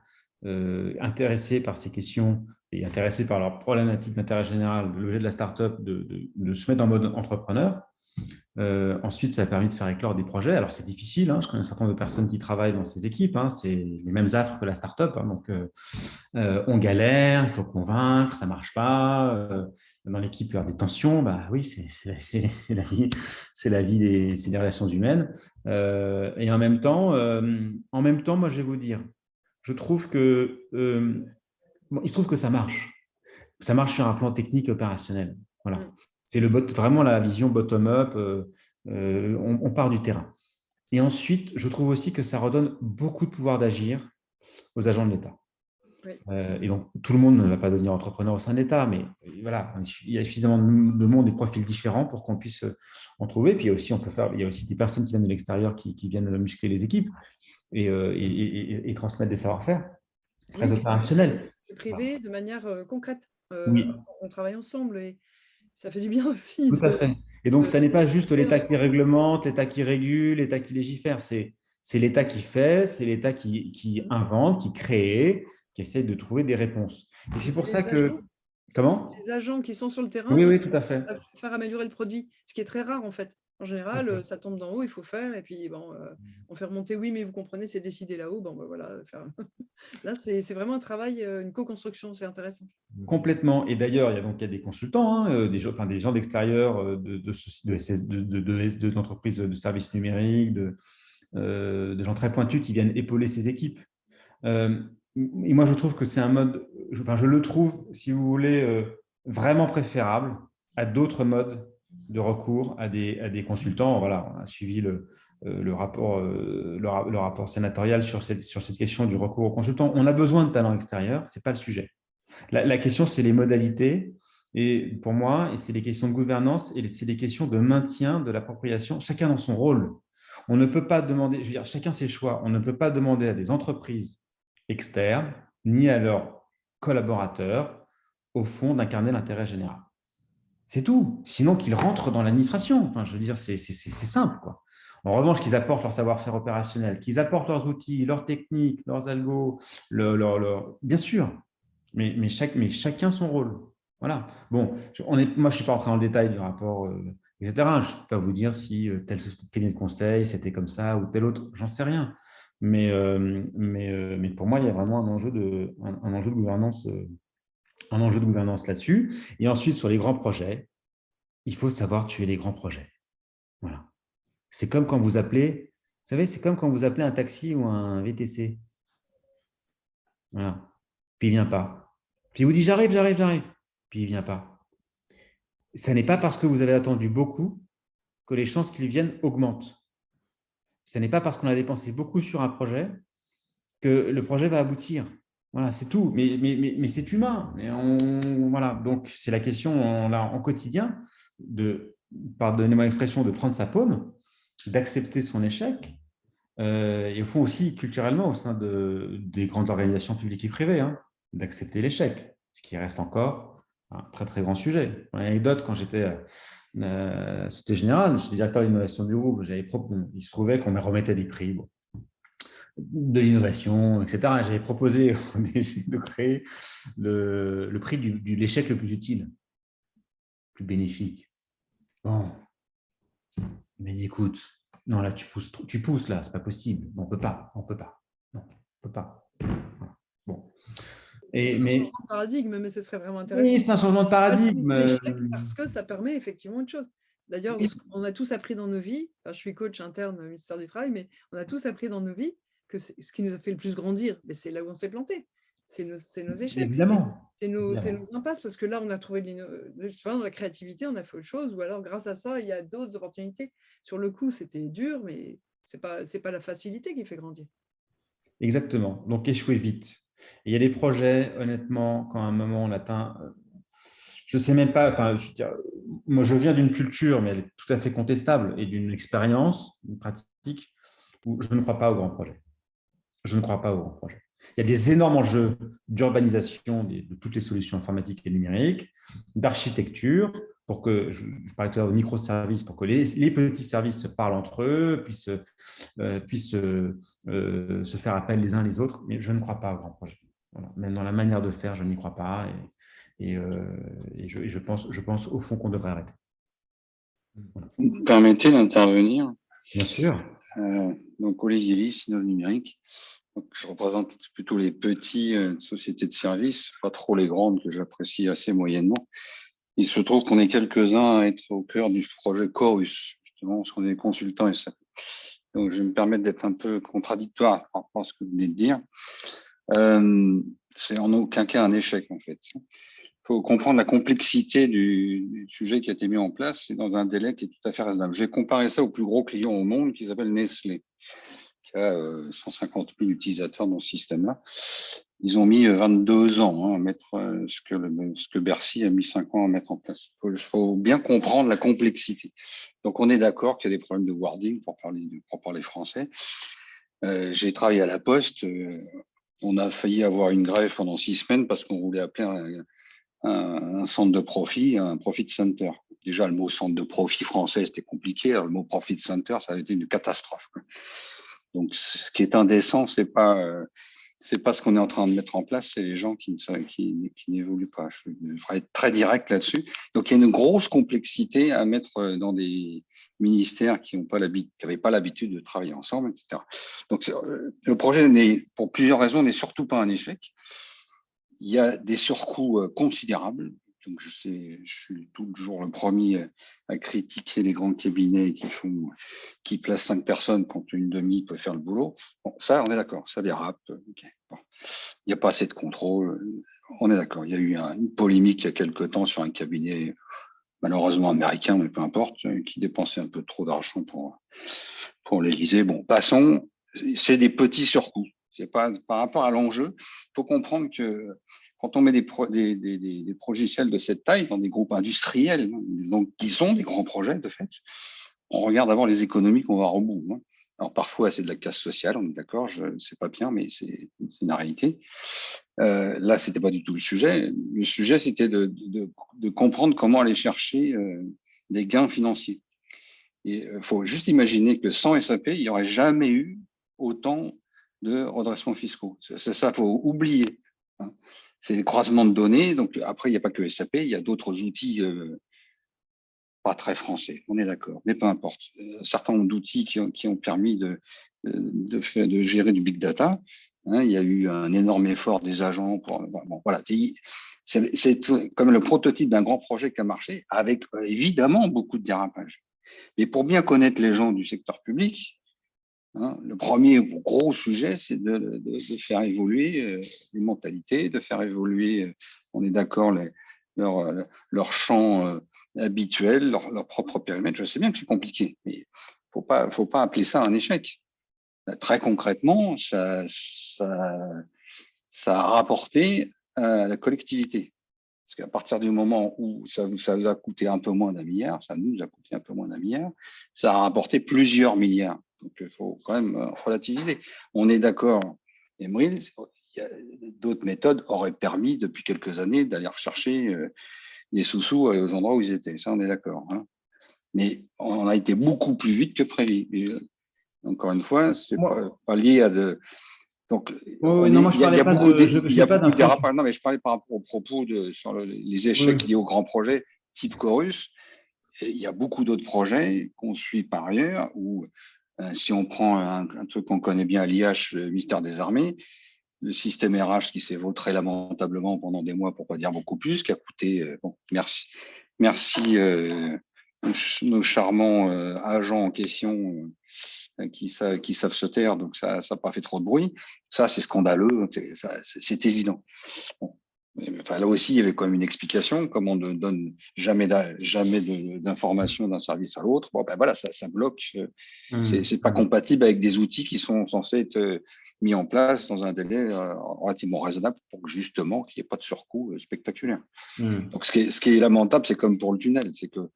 intéressés par ces questions et intéressés par leurs problématiques d'intérêt général, de lever de la start-up, de se mettre en mode entrepreneur. Ensuite, ça a permis de faire éclore des projets. Alors, c'est difficile. Je connais un certain nombre de personnes qui travaillent dans ces équipes. C'est les mêmes affres que la start-up. Donc, on galère, il faut convaincre, ça ne marche pas. Dans l'équipe, il y a des tensions. Oui, c'est la vie, c'est des relations humaines. Et en même temps, moi, je vais vous dire, je trouve que, il se trouve que ça marche. Ça marche sur un plan technique et opérationnel. Voilà. C'est vraiment la vision bottom-up, on part du terrain. Et ensuite, je trouve aussi que ça redonne beaucoup de pouvoir d'agir aux agents de l'État. Oui. Et donc, tout le monde ne va pas devenir entrepreneur au sein de l'État, mais voilà, il y a suffisamment de monde et de profils différents pour qu'on puisse en trouver. Puis il y a aussi des personnes qui viennent de l'extérieur qui viennent muscler les équipes et transmettre des savoir-faire très opérationnels. Privé, de manière concrète. Oui. On travaille ensemble et ça fait du bien aussi. Tout à fait. Et donc, ça n'est pas juste l'État qui réglemente, l'État qui régule, l'État qui légifère. C'est l'État qui fait, c'est l'État qui invente, qui crée, qui essaie de trouver des réponses. Et c'est pour ça que… Comment ? Les agents qui sont sur le terrain, oui, tout à fait. Faire améliorer le produit, ce qui est très rare en fait. En général, ça tombe d'en haut, il faut faire, et puis on fait remonter, oui, mais vous comprenez, c'est décidé là-haut. Voilà, là, c'est vraiment un travail, une co-construction, c'est intéressant. Complètement. Et d'ailleurs, il y a des consultants, des gens d'extérieur de l'entreprise de services numériques, de gens très pointus qui viennent épauler ces équipes. Et moi, je trouve que c'est un mode, je le trouve, si vous voulez, vraiment préférable à d'autres modes de recours à des consultants. Voilà, on a suivi le rapport sénatorial sur cette question du recours aux consultants. On a besoin de talents extérieurs, ce n'est pas le sujet. La question, c'est les modalités. Et pour moi, c'est des questions de gouvernance et c'est des questions de maintien de l'appropriation, chacun dans son rôle. On ne peut pas demander, chacun ses choix, on ne peut pas demander à des entreprises externes ni à leurs collaborateurs, au fond, d'incarner l'intérêt général. C'est tout. Sinon, qu'ils rentrent dans l'administration. C'est simple, quoi. En revanche, qu'ils apportent leur savoir-faire opérationnel, qu'ils apportent leurs outils, leurs techniques, leurs algos, bien sûr, mais chacun son rôle. Voilà. Bon, moi, je ne suis pas entré dans le détail du rapport etc. Je ne peux pas vous dire si telle société de cabinet de conseil, c'était comme ça ou telle autre, j'en sais rien. Mais pour moi, il y a vraiment un enjeu de gouvernance, là-dessus. Et ensuite, sur les grands projets, il faut savoir tuer les grands projets. Voilà. C'est comme quand vous appelez, vous savez, c'est comme quand vous appelez un taxi ou un VTC. Voilà. Puis il ne vient pas. Puis il vous dit j'arrive. Puis il ne vient pas. Ce n'est pas parce que vous avez attendu beaucoup que les chances qu'il vienne augmentent. Ce n'est pas parce qu'on a dépensé beaucoup sur un projet que le projet va aboutir. Voilà, c'est tout. Mais c'est humain. Voilà. Donc, c'est la question en quotidien pardonnez-moi l'expression, de prendre sa paume, d'accepter son échec. Et au fond aussi, culturellement, au sein des grandes organisations publiques et privées, d'accepter l'échec, ce qui reste encore un très, très grand sujet. Pour l'anecdote, quand j'étais Société Générale, j'étais directeur d'innovation du groupe, il se trouvait qu'on me remettait des prix de l'innovation, etc. J'avais proposé au DG de créer le prix de l'échec le plus utile, plus bénéfique. Bon, mais écoute, non, là, tu pousses là, c'est pas possible. On peut pas. Non, on peut pas. Bon. C'est un changement de paradigme, mais ce serait vraiment intéressant. Oui, c'est un changement de paradigme. Parce que ça permet effectivement une chose. D'ailleurs, on a tous appris dans nos vies, enfin, je suis coach interne au ministère du Travail, mais on a tous appris dans nos vies que ce qui nous a fait le plus grandir, mais c'est là où on s'est planté. C'est nos échecs. Évidemment. C'est nos impasses, parce que là, on a trouvé dans la créativité, on a fait autre chose, ou alors grâce à ça, il y a d'autres opportunités. Sur le coup, c'était dur, mais ce n'est pas la facilité qui fait grandir. Exactement. Donc, échouer vite. Et il y a des projets, honnêtement, quand à un moment on atteint, je ne sais même pas, moi je viens d'une culture, mais elle est tout à fait contestable, et d'une expérience, d'une pratique, où je ne crois pas aux grands projets. Je ne crois pas aux grands projets. Il y a des énormes enjeux d'urbanisation de toutes les solutions informatiques et numériques, d'architecture, pour que, je parlais tout à l'heure de microservices, pour que les petits services se parlent entre eux, puissent se faire appel les uns les autres, mais je ne crois pas aux grands projets. Voilà. Même dans la manière de faire, je n'y crois pas, et je pense au fond qu'on devrait arrêter. Voilà. Vous me permettez d'intervenir? Bien sûr. Donc, Olivier Lys, Innov Numérique. Donc, je représente plutôt les petites sociétés de services, pas trop les grandes que j'apprécie assez moyennement. Il se trouve qu'on est quelques-uns à être au cœur du projet Chorus, justement, parce qu'on est consultants SAP. Donc, je vais me permettre d'être un peu contradictoire par rapport à ce que vous venez de dire. C'est en aucun cas un échec, en fait. Il faut comprendre la complexité du sujet qui a été mis en place, c'est dans un délai qui est tout à fait raisonnable. Je vais comparer ça au plus gros client au monde qui s'appelle Nestlé, qui a 150 000 utilisateurs dans ce système-là. Ils ont mis 22 ans à mettre ce que Bercy a mis 5 ans à mettre en place. Il faut bien comprendre la complexité. Donc, on est d'accord qu'il y a des problèmes de wording, pour parler français. J'ai travaillé à la Poste. On a failli avoir une grève pendant 6 semaines parce qu'on voulait appeler un centre de profit un profit center. Déjà, le mot centre de profit français, c'était compliqué. Alors, le mot profit center, ça a été une catastrophe. Donc, ce qui est indécent, c'est pas ce qu'on est en train de mettre en place, c'est les gens qui n'évoluent pas. Je vais être très direct là-dessus. Donc, il y a une grosse complexité à mettre dans des ministères qui n'avaient pas l'habitude de travailler ensemble, etc. Donc, le projet, pour plusieurs raisons, n'est surtout pas un échec. Il y a des surcoûts considérables. Donc, je suis toujours le premier à critiquer les grands cabinets qui placent 5 personnes quand une demi peut faire le boulot. Bon, ça, on est d'accord, ça dérape. Okay. Bon. Il n'y a pas assez de contrôle. On est d'accord. Il y a eu une polémique il y a quelque temps sur un cabinet, malheureusement américain, mais peu importe, qui dépensait un peu trop d'argent pour l'Élysée. Bon, passons. C'est des petits surcoûts. C'est pas par rapport à l'enjeu. Il faut comprendre que quand on met des logiciels de cette taille dans des groupes industriels, donc qui sont des grands projets de fait, on regarde d'abord les économies qu'on va au bout. Alors parfois c'est de la casse sociale, on est d'accord, c'est pas bien, mais c'est une réalité. Là, c'était pas du tout le sujet. Le sujet, c'était de comprendre comment aller chercher des gains financiers. Et il faut juste imaginer que sans SAP, il n'y aurait jamais eu autant de redressements fiscaux. C'est ça, il faut oublier. C'est des croisements de données. Donc après, il n'y a pas que SAP, il y a d'autres outils pas très français, on est d'accord, mais peu importe. Un certain nombre d'outils qui ont permis de gérer du big data. Hein, il y a eu un énorme effort des agents pour. Bon, voilà, c'est comme le prototype d'un grand projet qui a marché, avec évidemment beaucoup de dérapages. Mais pour bien connaître les gens du secteur public, hein, le premier gros sujet, c'est de faire évoluer les mentalités, de faire évoluer, on est d'accord, leur champ habituel, leur propre périmètre. Je sais bien que c'est compliqué, mais faut pas appeler ça un échec. Très concrètement, ça a rapporté à la collectivité. Parce qu'à partir du moment où ça vous a coûté un peu moins d'1 milliard, ça nous a coûté un peu moins d'1 milliard, ça a rapporté plusieurs milliards. Donc, il faut quand même relativiser. On est d'accord, Emeril, d'autres méthodes auraient permis, depuis quelques années, d'aller rechercher des sous-sous aux endroits où ils étaient. Ça, on est d'accord. Hein. Mais on a été beaucoup plus vite que prévu. Et, encore une fois, c'est pas lié à de. Donc, il y a beaucoup de dérapages. Non, mais je parlais par rapport aux propos sur les échecs liés aux grands projets type Chorus. Et il y a beaucoup d'autres projets qu'on suit par ailleurs, où si on prend un truc qu'on connaît bien à l'IH, le ministère des Armées, le système RH qui s'est vautré lamentablement pendant des mois, pour pas dire beaucoup plus, qui a coûté. Merci nos charmants agents en question qui savent se taire, donc ça n'a pas fait trop de bruit. Ça, c'est scandaleux, c'est évident. Bon. Enfin, là aussi, il y avait quand même une explication, comme on ne donne jamais d'informations d'un service à l'autre. Bon, ben voilà, ça bloque. C'est pas compatible avec des outils qui sont censés être mis en place dans un délai relativement raisonnable pour que justement qu'il n'y ait pas de surcoût spectaculaire. Donc, ce qui est lamentable, c'est comme pour le tunnel, c'est que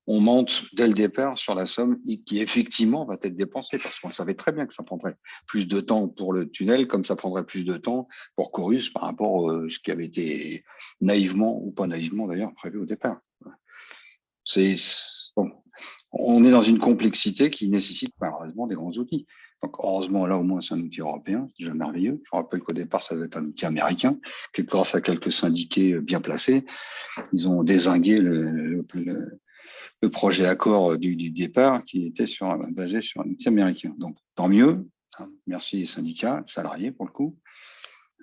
on monte dès le départ sur la somme qui effectivement va être dépensée, parce qu'on savait très bien que ça prendrait plus de temps pour le tunnel, comme ça prendrait plus de temps pour Chorus par rapport à ce qui avait été naïvement, ou pas naïvement d'ailleurs, prévu au départ. Bon, on est dans une complexité qui nécessite malheureusement des grands outils. Donc, heureusement, là, au moins, c'est un outil européen, c'est déjà merveilleux. Je rappelle qu'au départ, ça devait être un outil américain, que grâce à quelques syndiqués bien placés, ils ont dézingué le projet accord du départ qui était basé sur un outil américain. Donc, tant mieux. Hein, merci les syndicats, salariés pour le coup.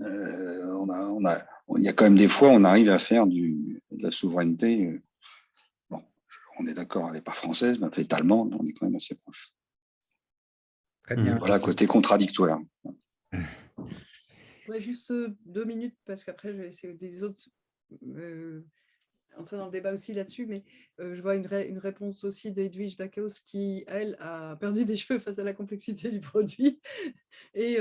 Il y a quand même des fois, on arrive à faire de la souveraineté. Bon, on est d'accord, elle n'est pas française, mais elle est allemande, on est quand même assez proche. Très bien. Voilà, côté contradictoire. Ouais, juste 2 minutes, parce qu'après, je vais laisser des autres entrer dans le débat aussi là-dessus, mais je vois une réponse aussi d'Edwige Backhaus qui, elle, a perdu des cheveux face à la complexité du produit et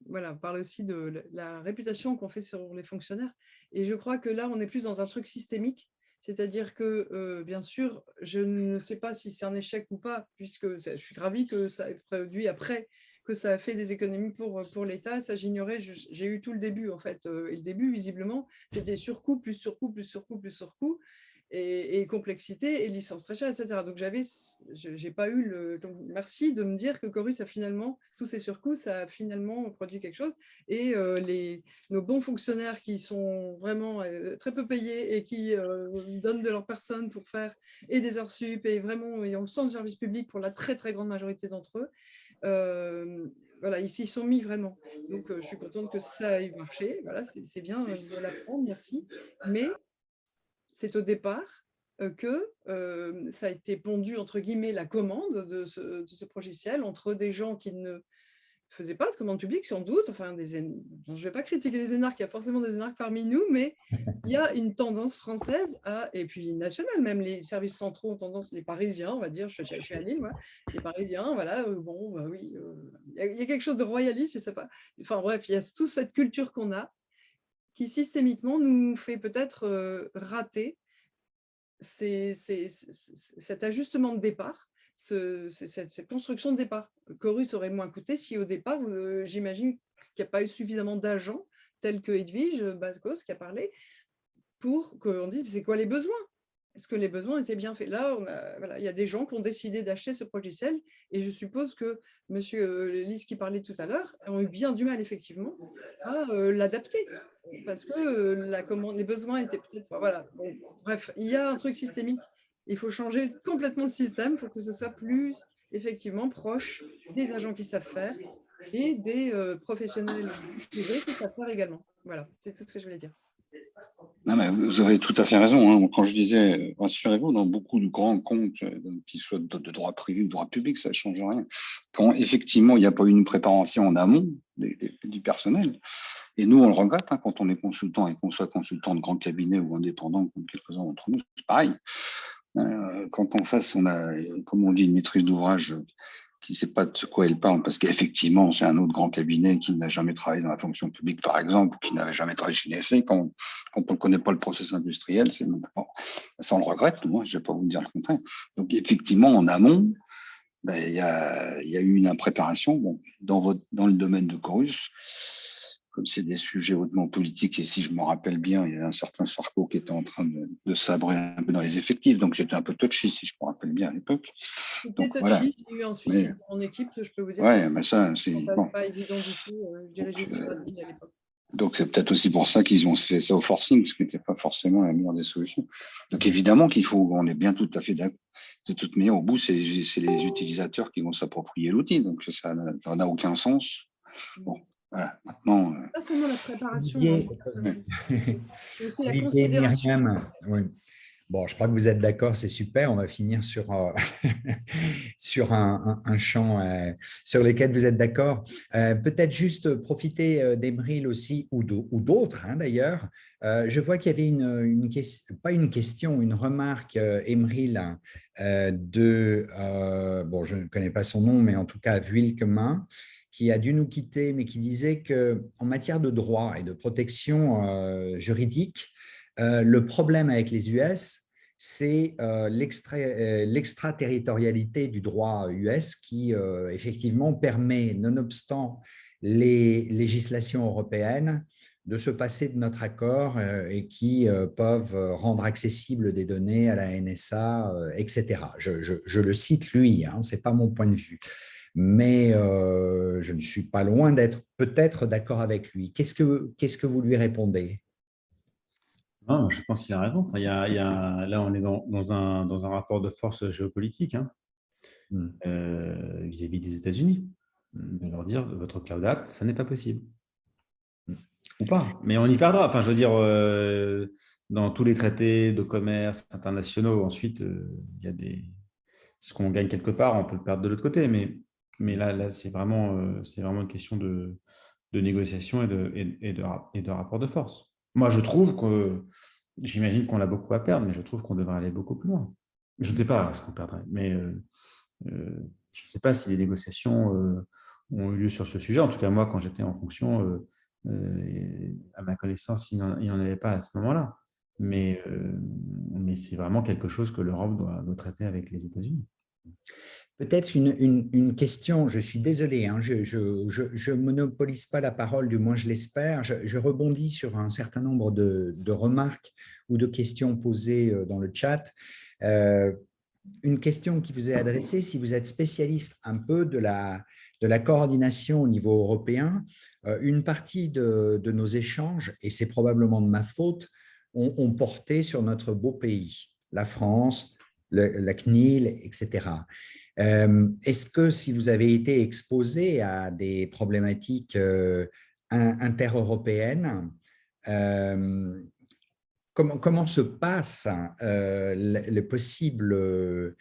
voilà, parle aussi de la réputation qu'on fait sur les fonctionnaires. Et je crois que là, on est plus dans un truc systémique, c'est-à-dire que, bien sûr, je ne sais pas si c'est un échec ou pas, puisque je suis ravie que ça ait produit après, que ça a fait des économies pour l'État. Ça, j'ignorais. J'ai eu tout le début, en fait. Et le début, visiblement, c'était surcoût, plus surcoût, plus surcoût, plus surcoût, et complexité, et licence très chère, etc. Donc, j'ai pas eu donc, merci de me dire que Chorus a finalement, tous ces surcoûts, ça a finalement produit quelque chose. Et nos bons fonctionnaires qui sont vraiment très peu payés et qui donnent de leur personne pour faire et des heures sup, et vraiment, ils ont le sens du service public pour la très, très grande majorité d'entre eux. Voilà, ils s'y sont mis vraiment. Donc, je suis contente que ça ait marché. Voilà, c'est bien de l'apprendre, merci. Mais c'est au départ que ça a été pondu, entre guillemets, la commande de ce logiciel entre des gens qui ne faisaient pas de commande publique, sans doute. Enfin, je ne vais pas critiquer les énarques, il y a forcément des énarques parmi nous, mais il y a une tendance française, et puis nationale, même les services centraux ont tendance, les Parisiens, on va dire, je suis à Lille, moi, les Parisiens, voilà, bon, bah oui, il y a quelque chose de royaliste, je ne sais pas. Enfin bref, il y a toute cette culture qu'on a, qui systémiquement nous fait peut-être rater cet ajustement de départ, cette construction de départ. Chorus aurait moins coûté si au départ, j'imagine qu'il n'y a pas eu suffisamment d'agents tels que Edwige Backhaus qui a parlé pour qu'on dise c'est quoi les besoins. Est-ce que les besoins étaient bien faits? Là, voilà, il y a des gens qui ont décidé d'acheter ce logiciel, et je suppose que M. Lys qui parlait tout à l'heure ont eu bien du mal effectivement à l'adapter. parce que les besoins étaient peut-être… Voilà. Bon, bref, il y a un truc systémique. Il faut changer complètement le système pour que ce soit plus effectivement proche des agents qui savent faire et des professionnels privés qui savent faire également. Voilà, c'est tout ce que je voulais dire. Non, mais vous avez tout à fait raison. Hein. Quand je disais, rassurez-vous, dans beaucoup de grands comptes, qu'ils soient de droit privé ou de droit public, ça ne change rien. Quand effectivement, il n'y a pas eu une préparation en amont du personnel, et nous, on le regrette, hein, quand on est consultant et qu'on soit consultant de grand cabinet ou indépendant, comme quelques-uns d'entre nous, c'est pareil. Quand en face, on a, comme on dit, une maîtrise d'ouvrage qui ne sait pas de quoi elle parle, parce qu'effectivement, c'est un autre grand cabinet qui n'a jamais travaillé dans la fonction publique, par exemple, ou qui n'avait jamais travaillé chez Nestlé, quand on ne connaît pas le processus industriel, ça, on le regrette, moi, je ne vais pas vous dire le contraire. Donc, effectivement, en amont, il y a eu une impréparation. Bon, dans le domaine de Corus, comme c'est des sujets hautement politiques, et si je me rappelle bien, il y a un certain Sarko qui était en train de sabrer un peu dans les effectifs, donc c'était un peu touchy, si je me rappelle bien à l'époque. C'était touchy, voilà. Il y a eu un suicide en équipe, je peux vous dire. Oui, mais ça, c'est bon. Pas évident du tout. Je dirigeais le Siradi à l'époque. Donc, c'est peut-être aussi pour ça qu'ils ont fait ça au forcing, ce qui n'était pas forcément la meilleure des solutions. Donc, évidemment on est bien tout à fait d'accord. De toute manière, au bout, c'est les utilisateurs qui vont s'approprier l'outil. Donc, ça n'a aucun sens. Bon, voilà. Maintenant. Pas seulement la préparation. C'est aussi la considération. Myriam, oui. Bon, je crois que vous êtes d'accord, c'est super. On va finir sur, sur un champ sur lequel vous êtes d'accord. Peut-être juste profiter d'Emeril aussi, ou d'autres d'ailleurs. Je vois qu'il y avait une remarque, Emeril, bon, je ne connais pas son nom, mais en tout cas, Vuilkemin, qui a dû nous quitter, mais qui disait qu'en matière de droit et de protection juridique, le problème avec les US, c'est l'extraterritorialité du droit US qui, effectivement, permet, nonobstant les législations européennes, de se passer de notre accord et qui peuvent rendre accessibles des données à la NSA, etc. Je le cite lui, hein, ce n'est pas mon point de vue. Mais je ne suis pas loin d'être peut-être d'accord avec lui. Qu'est-ce que vous lui répondez ? Non, je pense qu'il a raison. Enfin, là, on est dans un rapport de force géopolitique vis-à-vis des États-Unis. De leur dire, votre Cloud Act, ça n'est pas possible. Ou pas, mais on y perdra. Enfin, je veux dire, dans tous les traités de commerce internationaux, ensuite, il y a ce qu'on gagne quelque part, on peut le perdre de l'autre côté. Mais là c'est vraiment une question de négociation et de rapport de force. Moi, je trouve que, j'imagine qu'on a beaucoup à perdre, mais je trouve qu'on devrait aller beaucoup plus loin. Je ne sais pas ce qu'on perdrait, mais je ne sais pas si les négociations ont eu lieu sur ce sujet. En tout cas, moi, quand j'étais en fonction, à ma connaissance, il n'y en avait pas à ce moment-là. Mais c'est vraiment quelque chose que l'Europe doit traiter avec les États-Unis. Peut-être une question, je suis désolé, hein, je monopolise pas la parole, du moins je l'espère. Je rebondis sur un certain nombre de remarques ou de questions posées dans le chat. Une question qui vous est adressée, si vous êtes spécialiste un peu de la coordination au niveau européen, une partie de nos échanges, et c'est probablement de ma faute, ont porté sur notre beau pays, la France, la CNIL, etc. Est-ce que si vous avez été exposé à des problématiques intereuropéennes, comment se passe les possibles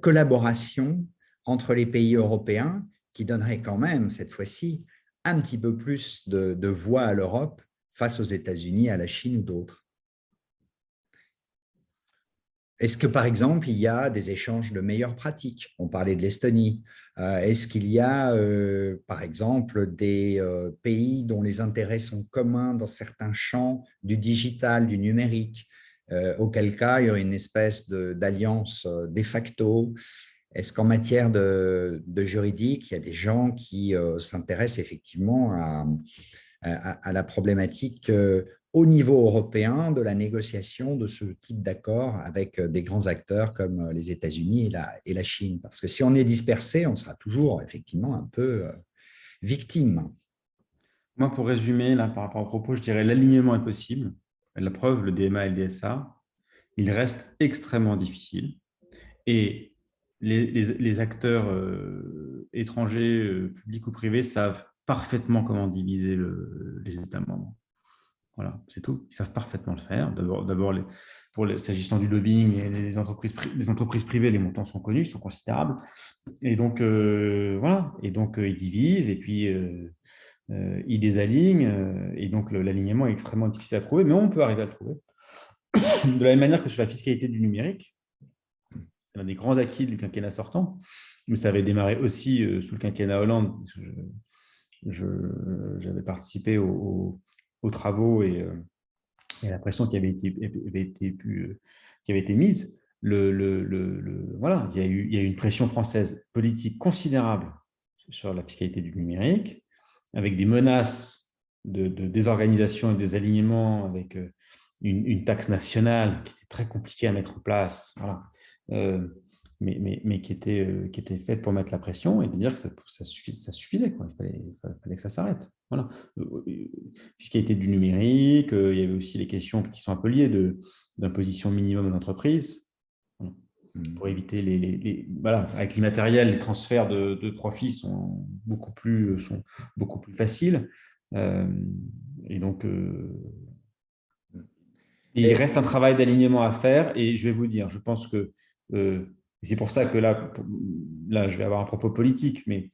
collaborations entre les pays européens qui donneraient quand même, cette fois-ci, un petit peu plus de voix à l'Europe face aux États-Unis, à la Chine ou d'autres? Est-ce que, par exemple, il y a des échanges de meilleures pratiques? On parlait de l'Estonie. Est-ce qu'il y a, par exemple, des pays dont les intérêts sont communs dans certains champs du digital, du numérique, auquel cas il y aurait une espèce d'alliance de facto? Est-ce qu'en matière de juridique, il y a des gens qui s'intéressent effectivement à la problématique au niveau européen de la négociation de ce type d'accord avec des grands acteurs comme les États-Unis et la Chine? Parce que si on est dispersé, on sera toujours effectivement un peu victime. Moi, pour résumer, là, par rapport au propos, je dirais l'alignement est possible. La preuve, le DMA et le DSA, il reste extrêmement difficile. Et les acteurs étrangers, publics ou privés, savent parfaitement comment diviser les États membres. Voilà, c'est tout. Ils savent parfaitement le faire. D'abord, s'agissant du lobbying et les entreprises privées, les montants sont connus, ils sont considérables. Et donc, voilà. Et donc, ils divisent et puis ils désalignent. Et donc, l'alignement est extrêmement difficile à trouver, mais on peut arriver à le trouver. De la même manière que sur la fiscalité du numérique, c'est un des grands acquis du quinquennat sortant, mais ça avait démarré aussi sous le quinquennat Hollande. J'avais participé aux travaux et à la pression qui avait été mise. Voilà, il y a eu une pression française politique considérable sur la fiscalité du numérique, avec des menaces de désorganisation et des alignements, avec une taxe nationale qui était très compliquée à mettre en place. Voilà. Mais qui était faite pour mettre la pression et de dire que ça suffisait. Quoi. Il fallait que ça s'arrête. Voilà. Fiscalité du numérique, il y avait aussi les questions qui sont un peu liées d'imposition minimum d'entreprise. Voilà. Pour éviter voilà, avec l'immatériel, les transferts de profits sont beaucoup plus faciles. Et donc, il reste un travail d'alignement à faire. Et je vais vous dire, je pense que c'est pour ça que là, je vais avoir un propos politique, mais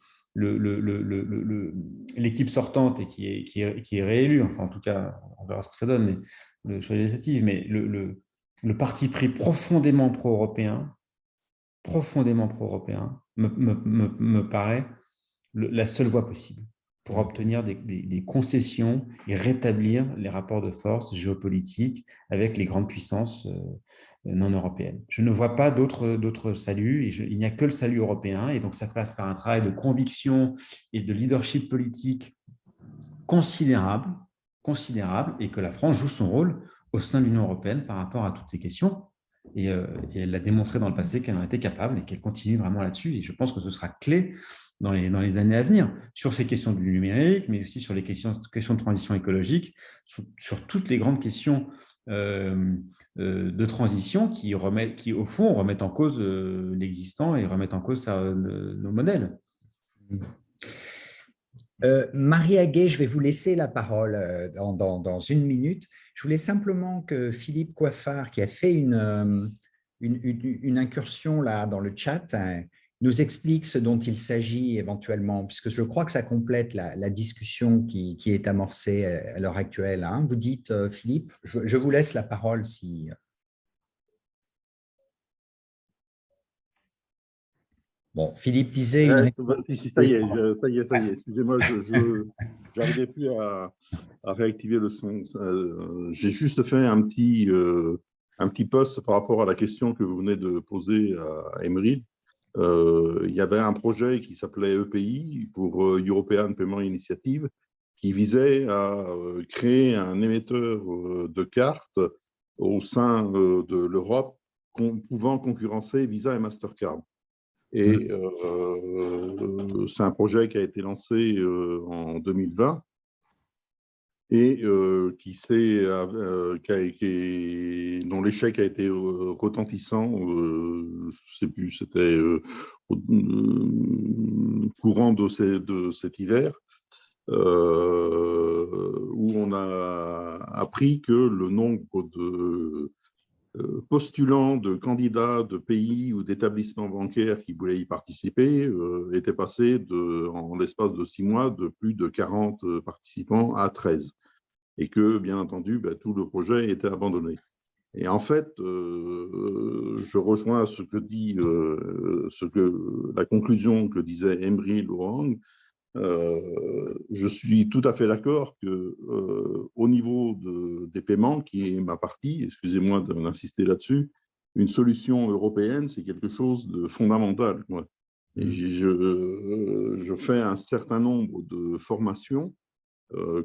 l'équipe sortante et qui est réélue, enfin en tout cas, on verra ce que ça donne sur les législatives, mais le parti pris profondément pro-européen me paraît la seule voie possible pour obtenir des concessions et rétablir les rapports de force géopolitiques avec les grandes puissances non européennes. Je ne vois pas d'autre salut, et il n'y a que le salut européen, et donc ça passe par un travail de conviction et de leadership politique considérable, et que la France joue son rôle au sein de l'Union européenne par rapport à toutes ces questions. Et elle l'a démontré dans le passé qu'elle en était capable et qu'elle continue vraiment là-dessus. Et je pense que ce sera clé dans les années à venir, sur ces questions du numérique, mais aussi sur les questions de transition écologique, sur toutes les grandes questions de transition qui, au fond, remettent en cause l'existant et remettent en cause nos modèles. Marie Aguet, je vais vous laisser la parole dans une minute. Je voulais simplement que Philippe Coiffard, qui a fait une incursion là dans le chat, nous explique ce dont il s'agit éventuellement, puisque je crois que ça complète la discussion qui est amorcée à l'heure actuelle. Hein. Vous dites, Philippe, je vous laisse la parole si… Bon, Philippe disait… Ça y est. Excusez-moi, je n'arrivais plus à réactiver le son. J'ai juste fait un petit post par rapport à la question que vous venez de poser à Emeril. Il y avait un projet qui s'appelait EPI, pour European Payment Initiative, qui visait à créer un émetteur de cartes au sein de l'Europe pouvant concurrencer Visa et Mastercard. Et c'est un projet qui a été lancé en 2020 et dont l'échec a été retentissant. Je ne sais plus, c'était courant de cet hiver, où on a appris que le nombre de postulants, de candidats de pays ou d'établissements bancaires qui voulaient y participer était passé en l'espace de 6 mois de plus de 40 participants à 13. Et que, bien entendu, tout le projet était abandonné. Et en fait, je rejoins la conclusion que disait Emery Louang. Je suis tout à fait d'accord que au niveau des paiements, qui est ma partie, excusez-moi d'insister là-dessus, une solution européenne, c'est quelque chose de fondamental. Et je fais un certain nombre de formations.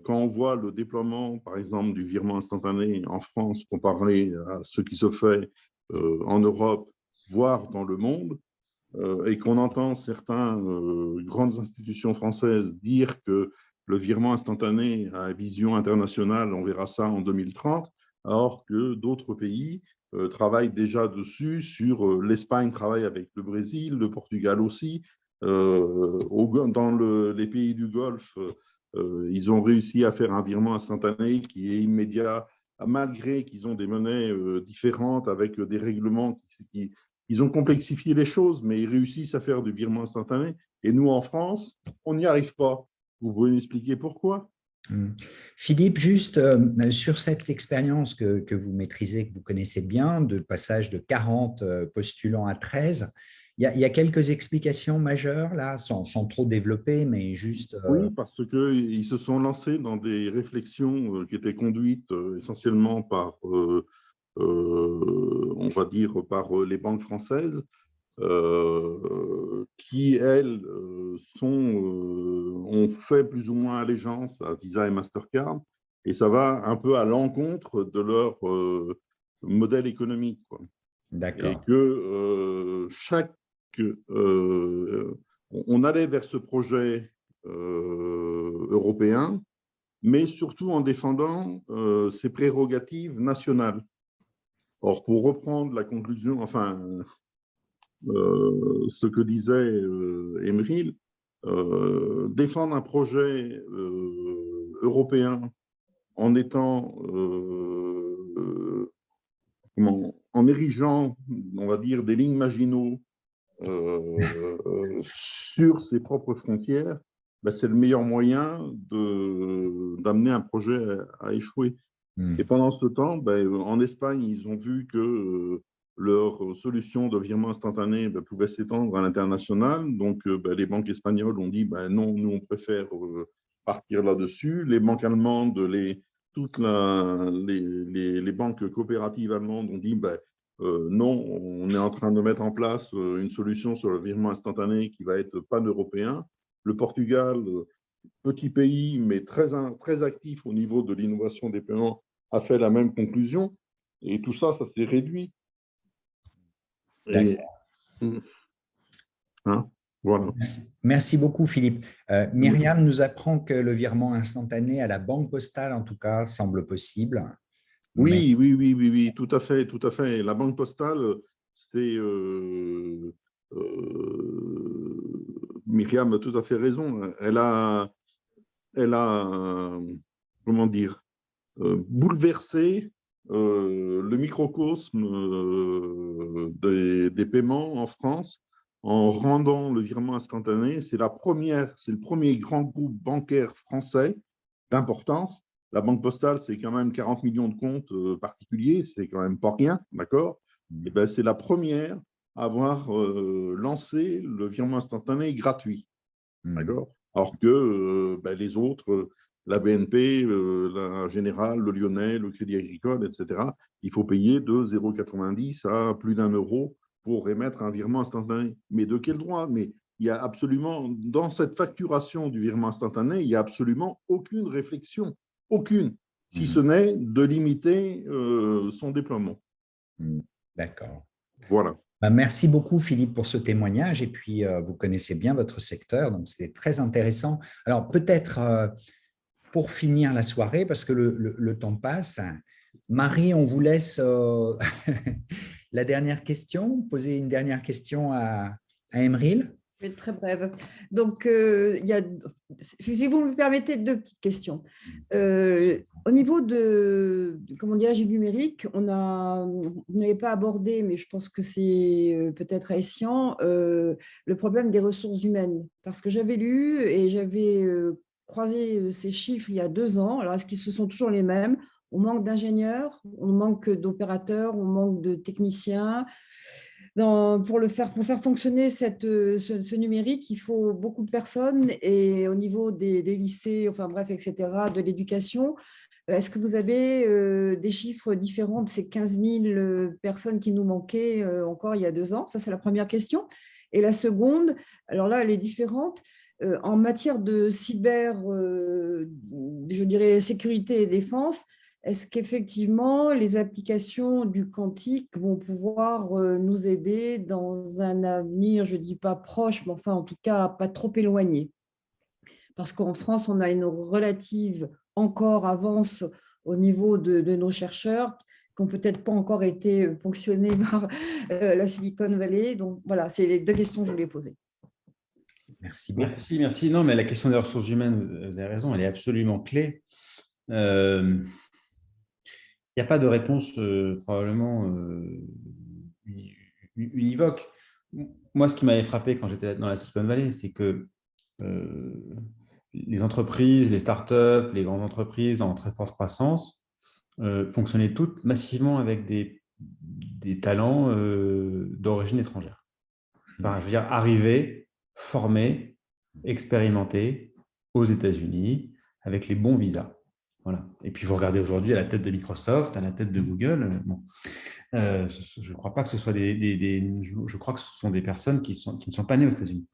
Quand on voit le déploiement, par exemple, du virement instantané en France comparé à ce qui se fait en Europe, voire dans le monde, et qu'on entend certaines grandes institutions françaises dire que le virement instantané à vision internationale, on verra ça en 2030, alors que d'autres pays travaillent déjà dessus. L'Espagne travaille avec le Brésil, le Portugal aussi. Dans les pays du Golfe, ils ont réussi à faire un virement instantané qui est immédiat, malgré qu'ils ont des monnaies différentes avec des règlements ils ont complexifié les choses, mais ils réussissent à faire du virement instantané. Et nous, en France, on n'y arrive pas. Vous pouvez m'expliquer pourquoi? Philippe, juste sur cette expérience que vous maîtrisez, que vous connaissez bien, de passage de 40 postulants à 13, il y a quelques explications majeures, là, sans trop développer, mais juste… Oui, parce qu'ils se sont lancés dans des réflexions qui étaient conduites essentiellement par, on va dire, par les banques françaises, qui, elles, ont fait plus ou moins allégeance à Visa et Mastercard, et ça va un peu à l'encontre de leur modèle économique, quoi. Et D'accord. que on allait vers ce projet européen, mais surtout en défendant ses prérogatives nationales. Or, pour reprendre la conclusion, enfin, ce que disait Emeril, défendre un projet européen en étant, en érigeant, on va dire, des lignes Maginot sur ses propres frontières, ben, c'est le meilleur moyen d'amener un projet à échouer. Et pendant ce temps, ben, en Espagne, ils ont vu que leur solution de virement instantané pouvait s'étendre à l'international. Donc, ben, les banques espagnoles ont dit ben, non, nous, on préfère partir là-dessus. Les banques allemandes, toutes les banques coopératives allemandes ont dit ben, non, on est en train de mettre en place une solution sur le virement instantané qui va être pan-européen. Le Portugal, petit pays, mais très actif au niveau de l'innovation des paiements, a fait la même conclusion. Et tout ça, ça s'est réduit. Et, hein, voilà. Merci beaucoup, Philippe. Myriam nous apprend que le virement instantané à la banque postale, en tout cas, semble possible. Oui, oui, tout à fait, tout à fait. La banque postale, c'est… Myriam a tout à fait raison. Elle a comment dire, bouleversé le microcosme des paiements en France en rendant le virement instantané. C'est le premier grand groupe bancaire français d'importance. La Banque postale, c'est quand même 40 millions de comptes particuliers, c'est quand même pas rien, d'accord? Et ben, c'est la première à avoir lancé le virement instantané gratuit, d'accord? Alors que ben, les autres, la BNP, la Générale, le Lyonnais, le Crédit Agricole, etc., il faut payer de 0,90 à plus d'1 € pour émettre un virement instantané. Mais de quel droit? Mais il y a absolument, dans cette facturation du virement instantané, il n'y a absolument aucune réflexion, aucune, si ce n'est de limiter son déploiement. D'accord. Voilà. Merci beaucoup, Philippe, pour ce témoignage. Et puis, vous connaissez bien votre secteur, donc c'était très intéressant. Alors, peut-être pour finir la soirée, parce que le temps passe, Marie, on vous laisse la dernière question, poser une dernière question à Emeril. Je vais être très brève. Donc, si vous me permettez, 2 petites questions. Au niveau comment dirais-je, du numérique, vous n'avez pas abordé, mais je pense que c'est peut-être escient, le problème des ressources humaines. Parce que j'avais lu et j'avais croisé ces chiffres il y a 2 ans. Alors, est-ce qu'ils se sont toujours les mêmes? On manque d'ingénieurs, on manque d'opérateurs, on manque de techniciens. Pour faire fonctionner ce numérique, il faut beaucoup de personnes et au niveau des lycées, enfin bref, etc., de l'éducation, est-ce que vous avez des chiffres différents de ces 15 000 personnes qui nous manquaient encore il y a 2 ans? Ça, c'est la première question. Et la seconde, alors là, elle est différente. En matière de cyber, je dirais sécurité et défense, est-ce qu'effectivement, les applications du quantique vont pouvoir nous aider dans un avenir, je ne dis pas proche, mais enfin, en tout cas, pas trop éloigné? parce qu'en France, on a une relative encore avance au niveau de nos chercheurs qui n'ont peut-être pas encore été ponctionnés par la Silicon Valley. Donc voilà, c'est les 2 questions que je voulais poser. Merci beaucoup. Merci. Non, mais la question des ressources humaines, vous avez raison, elle est absolument clé. Il n'y a pas de réponse probablement univoque. Moi, ce qui m'avait frappé quand j'étais dans la Silicon Valley, c'est que les entreprises, les startups, les grandes entreprises en très forte croissance fonctionnaient toutes massivement avec des talents d'origine étrangère. Enfin, je veux dire, arrivés, formés, expérimentés aux États-Unis avec les bons visas. Voilà. Et puis, vous regardez aujourd'hui à la tête de Microsoft, à la tête de Google. Bon. Je ne crois pas que ce soit je crois que ce sont des personnes qui ne sont pas nées aux États-Unis,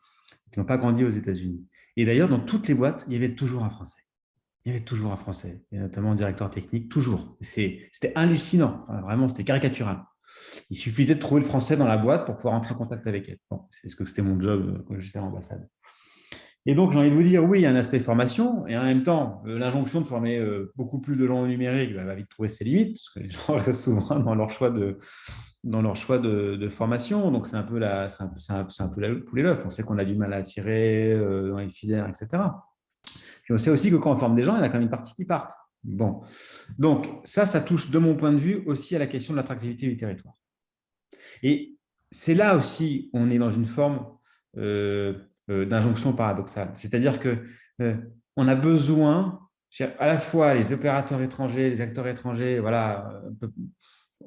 qui n'ont pas grandi aux États-Unis. Et d'ailleurs, dans toutes les boîtes, il y avait toujours un Français. Il y avait toujours un Français, et notamment un directeur technique, toujours. C'était hallucinant, enfin, vraiment, c'était caricatural. Il suffisait de trouver le Français dans la boîte pour pouvoir entrer en contact avec elle. Bon, c'est ce que c'était mon job quand j'étais à l'ambassade. Et donc, j'ai envie de vous dire, oui, il y a un aspect formation, et en même temps, l'injonction de former beaucoup plus de gens au numérique va vite trouver ses limites, parce que les gens restent souvent dans leur choix de formation. Donc, c'est un peu la poule et l'œuf. On sait qu'on a du mal à attirer dans les filières, etc. Puis on sait aussi que quand on forme des gens, il y en a quand même une partie qui partent. Bon. Donc, ça touche, de mon point de vue, aussi à la question de l'attractivité du territoire. Et c'est là aussi on est dans une forme d'injonction paradoxale. C'est-à-dire qu'on a besoin, à la fois les opérateurs étrangers, les acteurs étrangers, voilà,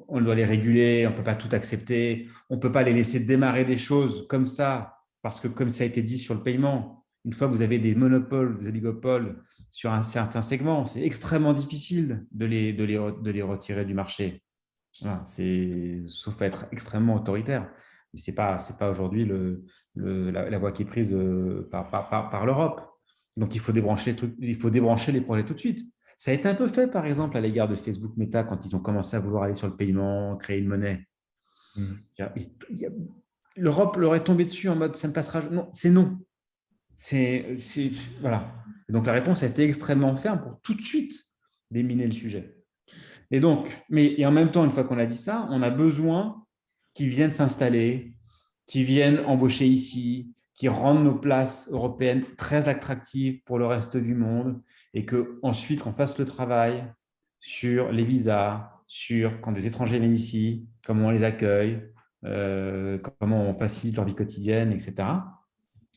on doit les réguler, on ne peut pas tout accepter, on ne peut pas les laisser démarrer des choses comme ça, parce que comme ça a été dit sur le paiement, une fois que vous avez des monopoles, des oligopoles sur un certain segment, c'est extrêmement difficile de les retirer du marché. Voilà, sauf à être extrêmement autoritaire. Ce n'est pas aujourd'hui la voie qui est prise par l'Europe. Donc, il faut débrancher les trucs, il faut débrancher les projets tout de suite. Ça a été un peu fait, par exemple, à l'égard de Facebook Meta quand ils ont commencé à vouloir aller sur le paiement, créer une monnaie. L'Europe leur est tombée dessus en mode « ça ne passera jamais ». Non, c'est non. Voilà. Et donc, la réponse a été extrêmement ferme pour tout de suite déminer le sujet. Et donc, et en même temps, une fois qu'on a dit ça, on a besoin qu'ils viennent s'installer, qu'ils viennent embaucher ici, qu'ils rendent nos places européennes très attractives pour le reste du monde et qu'ensuite, qu'on fasse le travail sur les visas, sur quand des étrangers viennent ici, comment on les accueille, comment on facilite leur vie quotidienne, etc.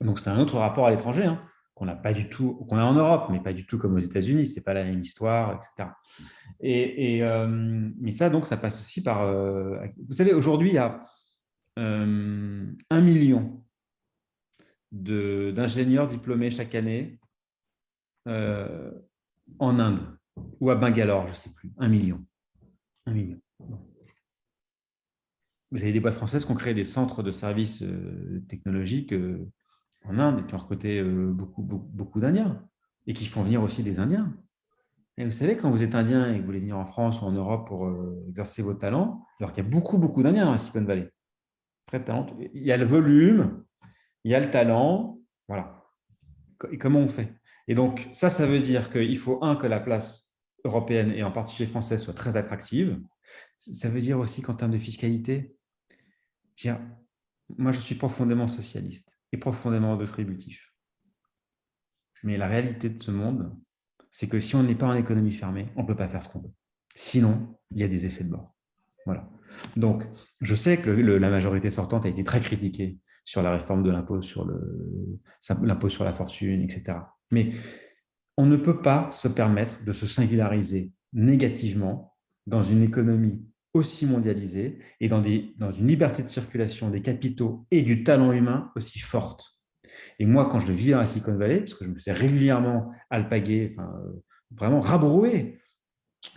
Donc, c'est un autre rapport à l'étranger qu'on n'a pas du tout, qu'on a en Europe, mais pas du tout comme aux États-Unis, ce n'est pas la même histoire, etc. Mais ça, donc, ça passe aussi par… vous savez, aujourd'hui, il y a 1 million d'ingénieurs diplômés chaque année en Inde ou à Bangalore, je ne sais plus. 1 million. 1 million. Vous avez des boîtes françaises qui ont créé des centres de services technologiques en Inde et qui ont recruté beaucoup d'Indiens et qui font venir aussi des Indiens. Et vous savez, quand vous êtes Indien et que vous voulez venir en France ou en Europe pour exercer vos talents, alors qu'il y a beaucoup d'Indiens dans la Silicon Valley, très talentueux. Il y a le volume, il y a le talent, voilà. Et comment on fait? Et donc, ça veut dire qu'il faut, que la place européenne et en particulier française soit très attractive. Ça veut dire aussi qu'en termes de fiscalité, moi, je suis profondément socialiste et profondément distributif. Mais la réalité de ce monde, c'est que si on n'est pas en économie fermée, on ne peut pas faire ce qu'on veut. Sinon, il y a des effets de bord. Voilà. Donc, je sais que la majorité sortante a été très critiquée sur la réforme de l'impôt sur la fortune, etc. Mais on ne peut pas se permettre de se singulariser négativement dans une économie aussi mondialisée et dans une liberté de circulation des capitaux et du talent humain aussi forte. Et moi, quand je le vis dans la Silicon Valley, parce que je me faisais régulièrement alpaguer, vraiment rabroué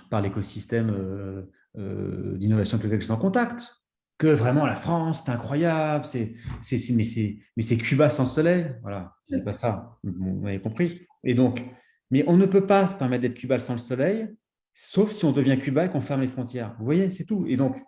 par l'écosystème d'innovation avec lequel je suis en contact, que vraiment la France, c'est incroyable, mais c'est Cuba sans soleil, voilà, c'est pas ça, vous avez compris. Et donc, mais on ne peut pas se permettre d'être Cuba sans le soleil, sauf si on devient Cuba et qu'on ferme les frontières. Vous voyez, c'est tout. Et donc,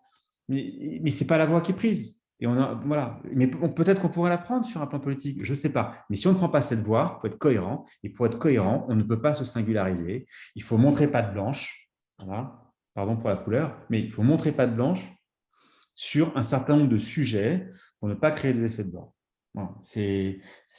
mais ce n'est pas la voie qui est prise. Et voilà. Mais peut-être qu'on pourrait la prendre sur un plan politique, je ne sais pas. Mais si on ne prend pas cette voie, il faut être cohérent. Et pour être cohérent, on ne peut pas se singulariser. Il faut montrer patte blanche. Voilà. Pardon pour la couleur, mais il faut montrer patte blanche sur un certain nombre de sujets pour ne pas créer des effets de bord. Voilà.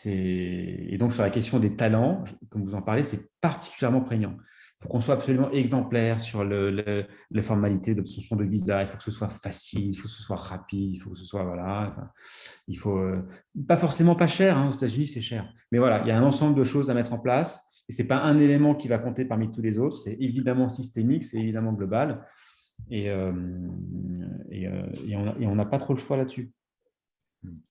Et donc, sur la question des talents, comme vous en parlez, c'est particulièrement prégnant. Il faut qu'on soit absolument exemplaire sur les formalités d'obtention de visa. Il faut que ce soit facile, il faut que ce soit rapide, il faut que ce soit, voilà, enfin, il faut, pas forcément pas cher, hein, aux États-Unis, c'est cher. Mais voilà, il y a un ensemble de choses à mettre en place. Et ce n'est pas un élément qui va compter parmi tous les autres. C'est évidemment systémique, c'est évidemment global. Et on n'a pas trop le choix là-dessus.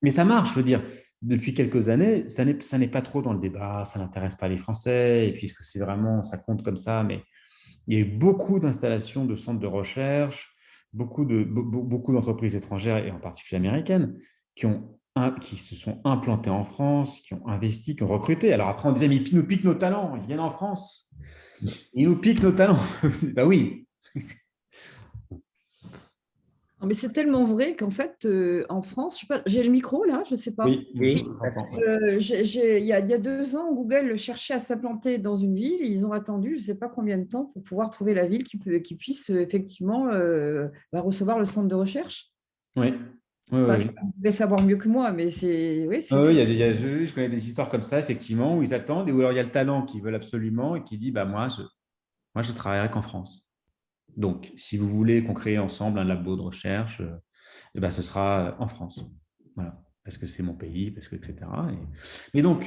Mais ça marche, je veux dire, depuis quelques années, ça n'est pas trop dans le débat, ça n'intéresse pas les Français, et puis est-ce que c'est vraiment, ça compte comme ça, mais il y a eu beaucoup d'installations de centres de recherche, beaucoup d'entreprises étrangères, et en particulier américaines, qui se sont implantées en France, qui ont investi, qui ont recruté. Alors après, on disait, mais ils nous piquent nos talents, ils viennent en France, ils nous piquent nos talents. Ben oui. Mais c'est tellement vrai qu'en fait, en France, je sais pas, j'ai le micro là, je ne sais pas. Oui. Il y a 2 ans, Google cherchait à s'implanter dans une ville. Ils ont attendu je ne sais pas combien de temps pour pouvoir trouver la ville qui puisse effectivement recevoir le centre de recherche. Oui. Enfin, vous devez savoir mieux que moi, mais c'est… Oui, je connais des histoires comme ça, effectivement, où ils attendent, et où alors il y a le talent qu'ils veulent absolument et qui dit, bah, moi, je travaillerai qu'en France. Donc, si vous voulez qu'on crée ensemble un labo de recherche, ce sera en France. Voilà, parce que c'est mon pays, parce que, etc. Mais donc,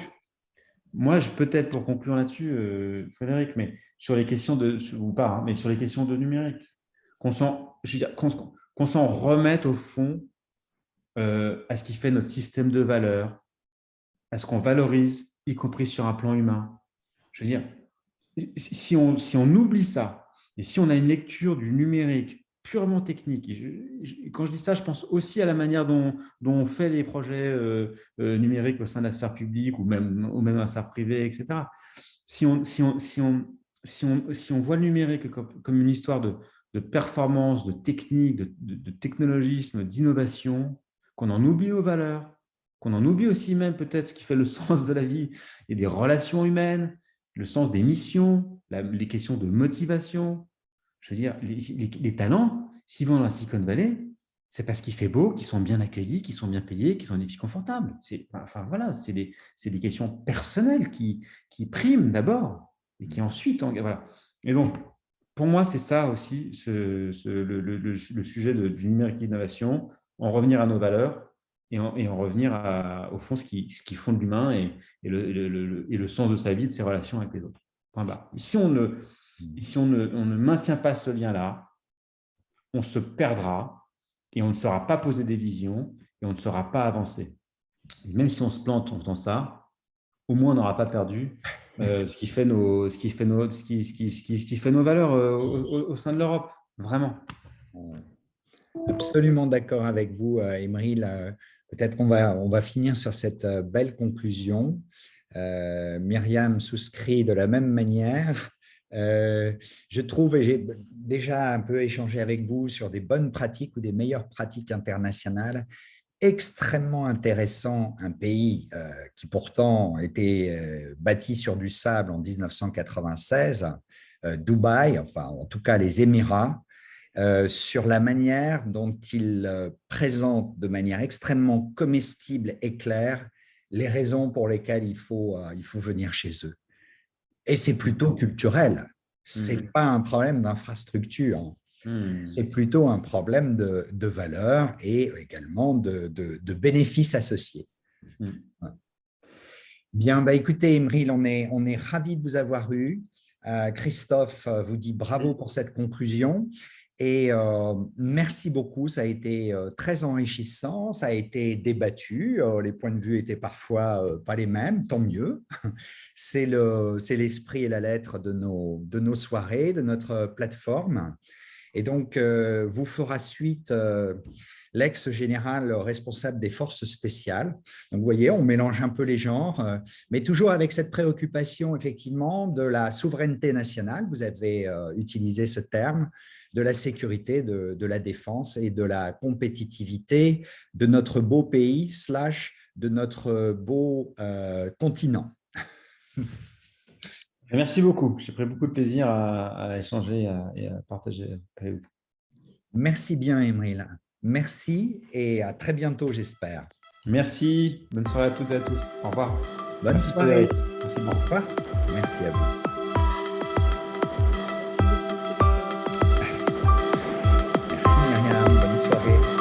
moi, peut-être pour conclure là-dessus, Frédéric, mais sur les questions ou pas, hein, mais sur les questions de numérique, qu'on s'en remette au fond à ce qui fait notre système de valeurs, à ce qu'on valorise, y compris sur un plan humain. Je veux dire, si on oublie ça, et si on a une lecture du numérique purement technique, quand je dis ça, je pense aussi à la manière dont on fait les projets numériques au sein de la sphère publique ou même dans la sphère privée, etc. Si on voit le numérique comme une histoire de performance, de technique, de technologisme, d'innovation, qu'on en oublie nos valeurs, qu'on en oublie aussi même peut-être ce qui fait le sens de la vie et des relations humaines, le sens des missions, les questions de motivation. Je veux dire, les talents, s'ils vont dans la Silicon Valley, c'est parce qu'il fait beau, qu'ils sont bien accueillis, qu'ils sont bien payés, qu'ils ont des vies confortables. Voilà, c'est des questions personnelles qui priment d'abord et qui ensuite… Voilà. Et donc, pour moi, c'est ça aussi le sujet du numérique d'innovation, en revenir à nos valeurs et en revenir au fond ce qui fonde l'humain et le sens de sa vie, de ses relations avec les autres. Point barre. Si on ne maintient pas ce lien-là, on se perdra et on ne saura pas poser des visions et on ne saura pas avancer. Et même si on se plante en faisant ça, au moins on n'aura pas perdu ce qui fait nos valeurs au sein de l'Europe, vraiment. Absolument d'accord avec vous, Émeric. Peut-être qu'on va finir sur cette belle conclusion. Myriam souscrit de la même manière. Je trouve, et j'ai déjà un peu échangé avec vous sur des bonnes pratiques ou des meilleures pratiques internationales, extrêmement intéressant, un pays qui pourtant était bâti sur du sable en 1996, Dubaï, enfin en tout cas les Émirats, sur la manière dont ils présentent de manière extrêmement comestible et claire les raisons pour lesquelles il faut venir chez eux. Et c'est plutôt culturel. Ce n'est pas un problème d'infrastructure. C'est plutôt un problème de valeur et également de bénéfices associés. Bien, bah, écoutez, Émeric, on est ravis de vous avoir eu. Christophe vous dit bravo pour cette conclusion. Et merci beaucoup, ça a été très enrichissant, ça a été débattu, les points de vue étaient parfois pas les mêmes, tant mieux. C'est l'esprit et la lettre de nos soirées, de notre plateforme. Et donc, vous fera suite l'ex-général responsable des forces spéciales. Donc, vous voyez, on mélange un peu les genres, mais toujours avec cette préoccupation, effectivement, de la souveraineté nationale. Vous avez utilisé ce terme, de la sécurité, de la défense et de la compétitivité de notre beau pays / de notre beau continent. Merci beaucoup. J'ai pris beaucoup de plaisir à échanger et à partager avec vous. Merci bien, Emril. Merci et à très bientôt, j'espère. Merci. Bonne soirée à toutes et à tous. Au revoir. Bonne soirée. Merci Au revoir. Merci à vous. Merci Myriam. Bonne soirée.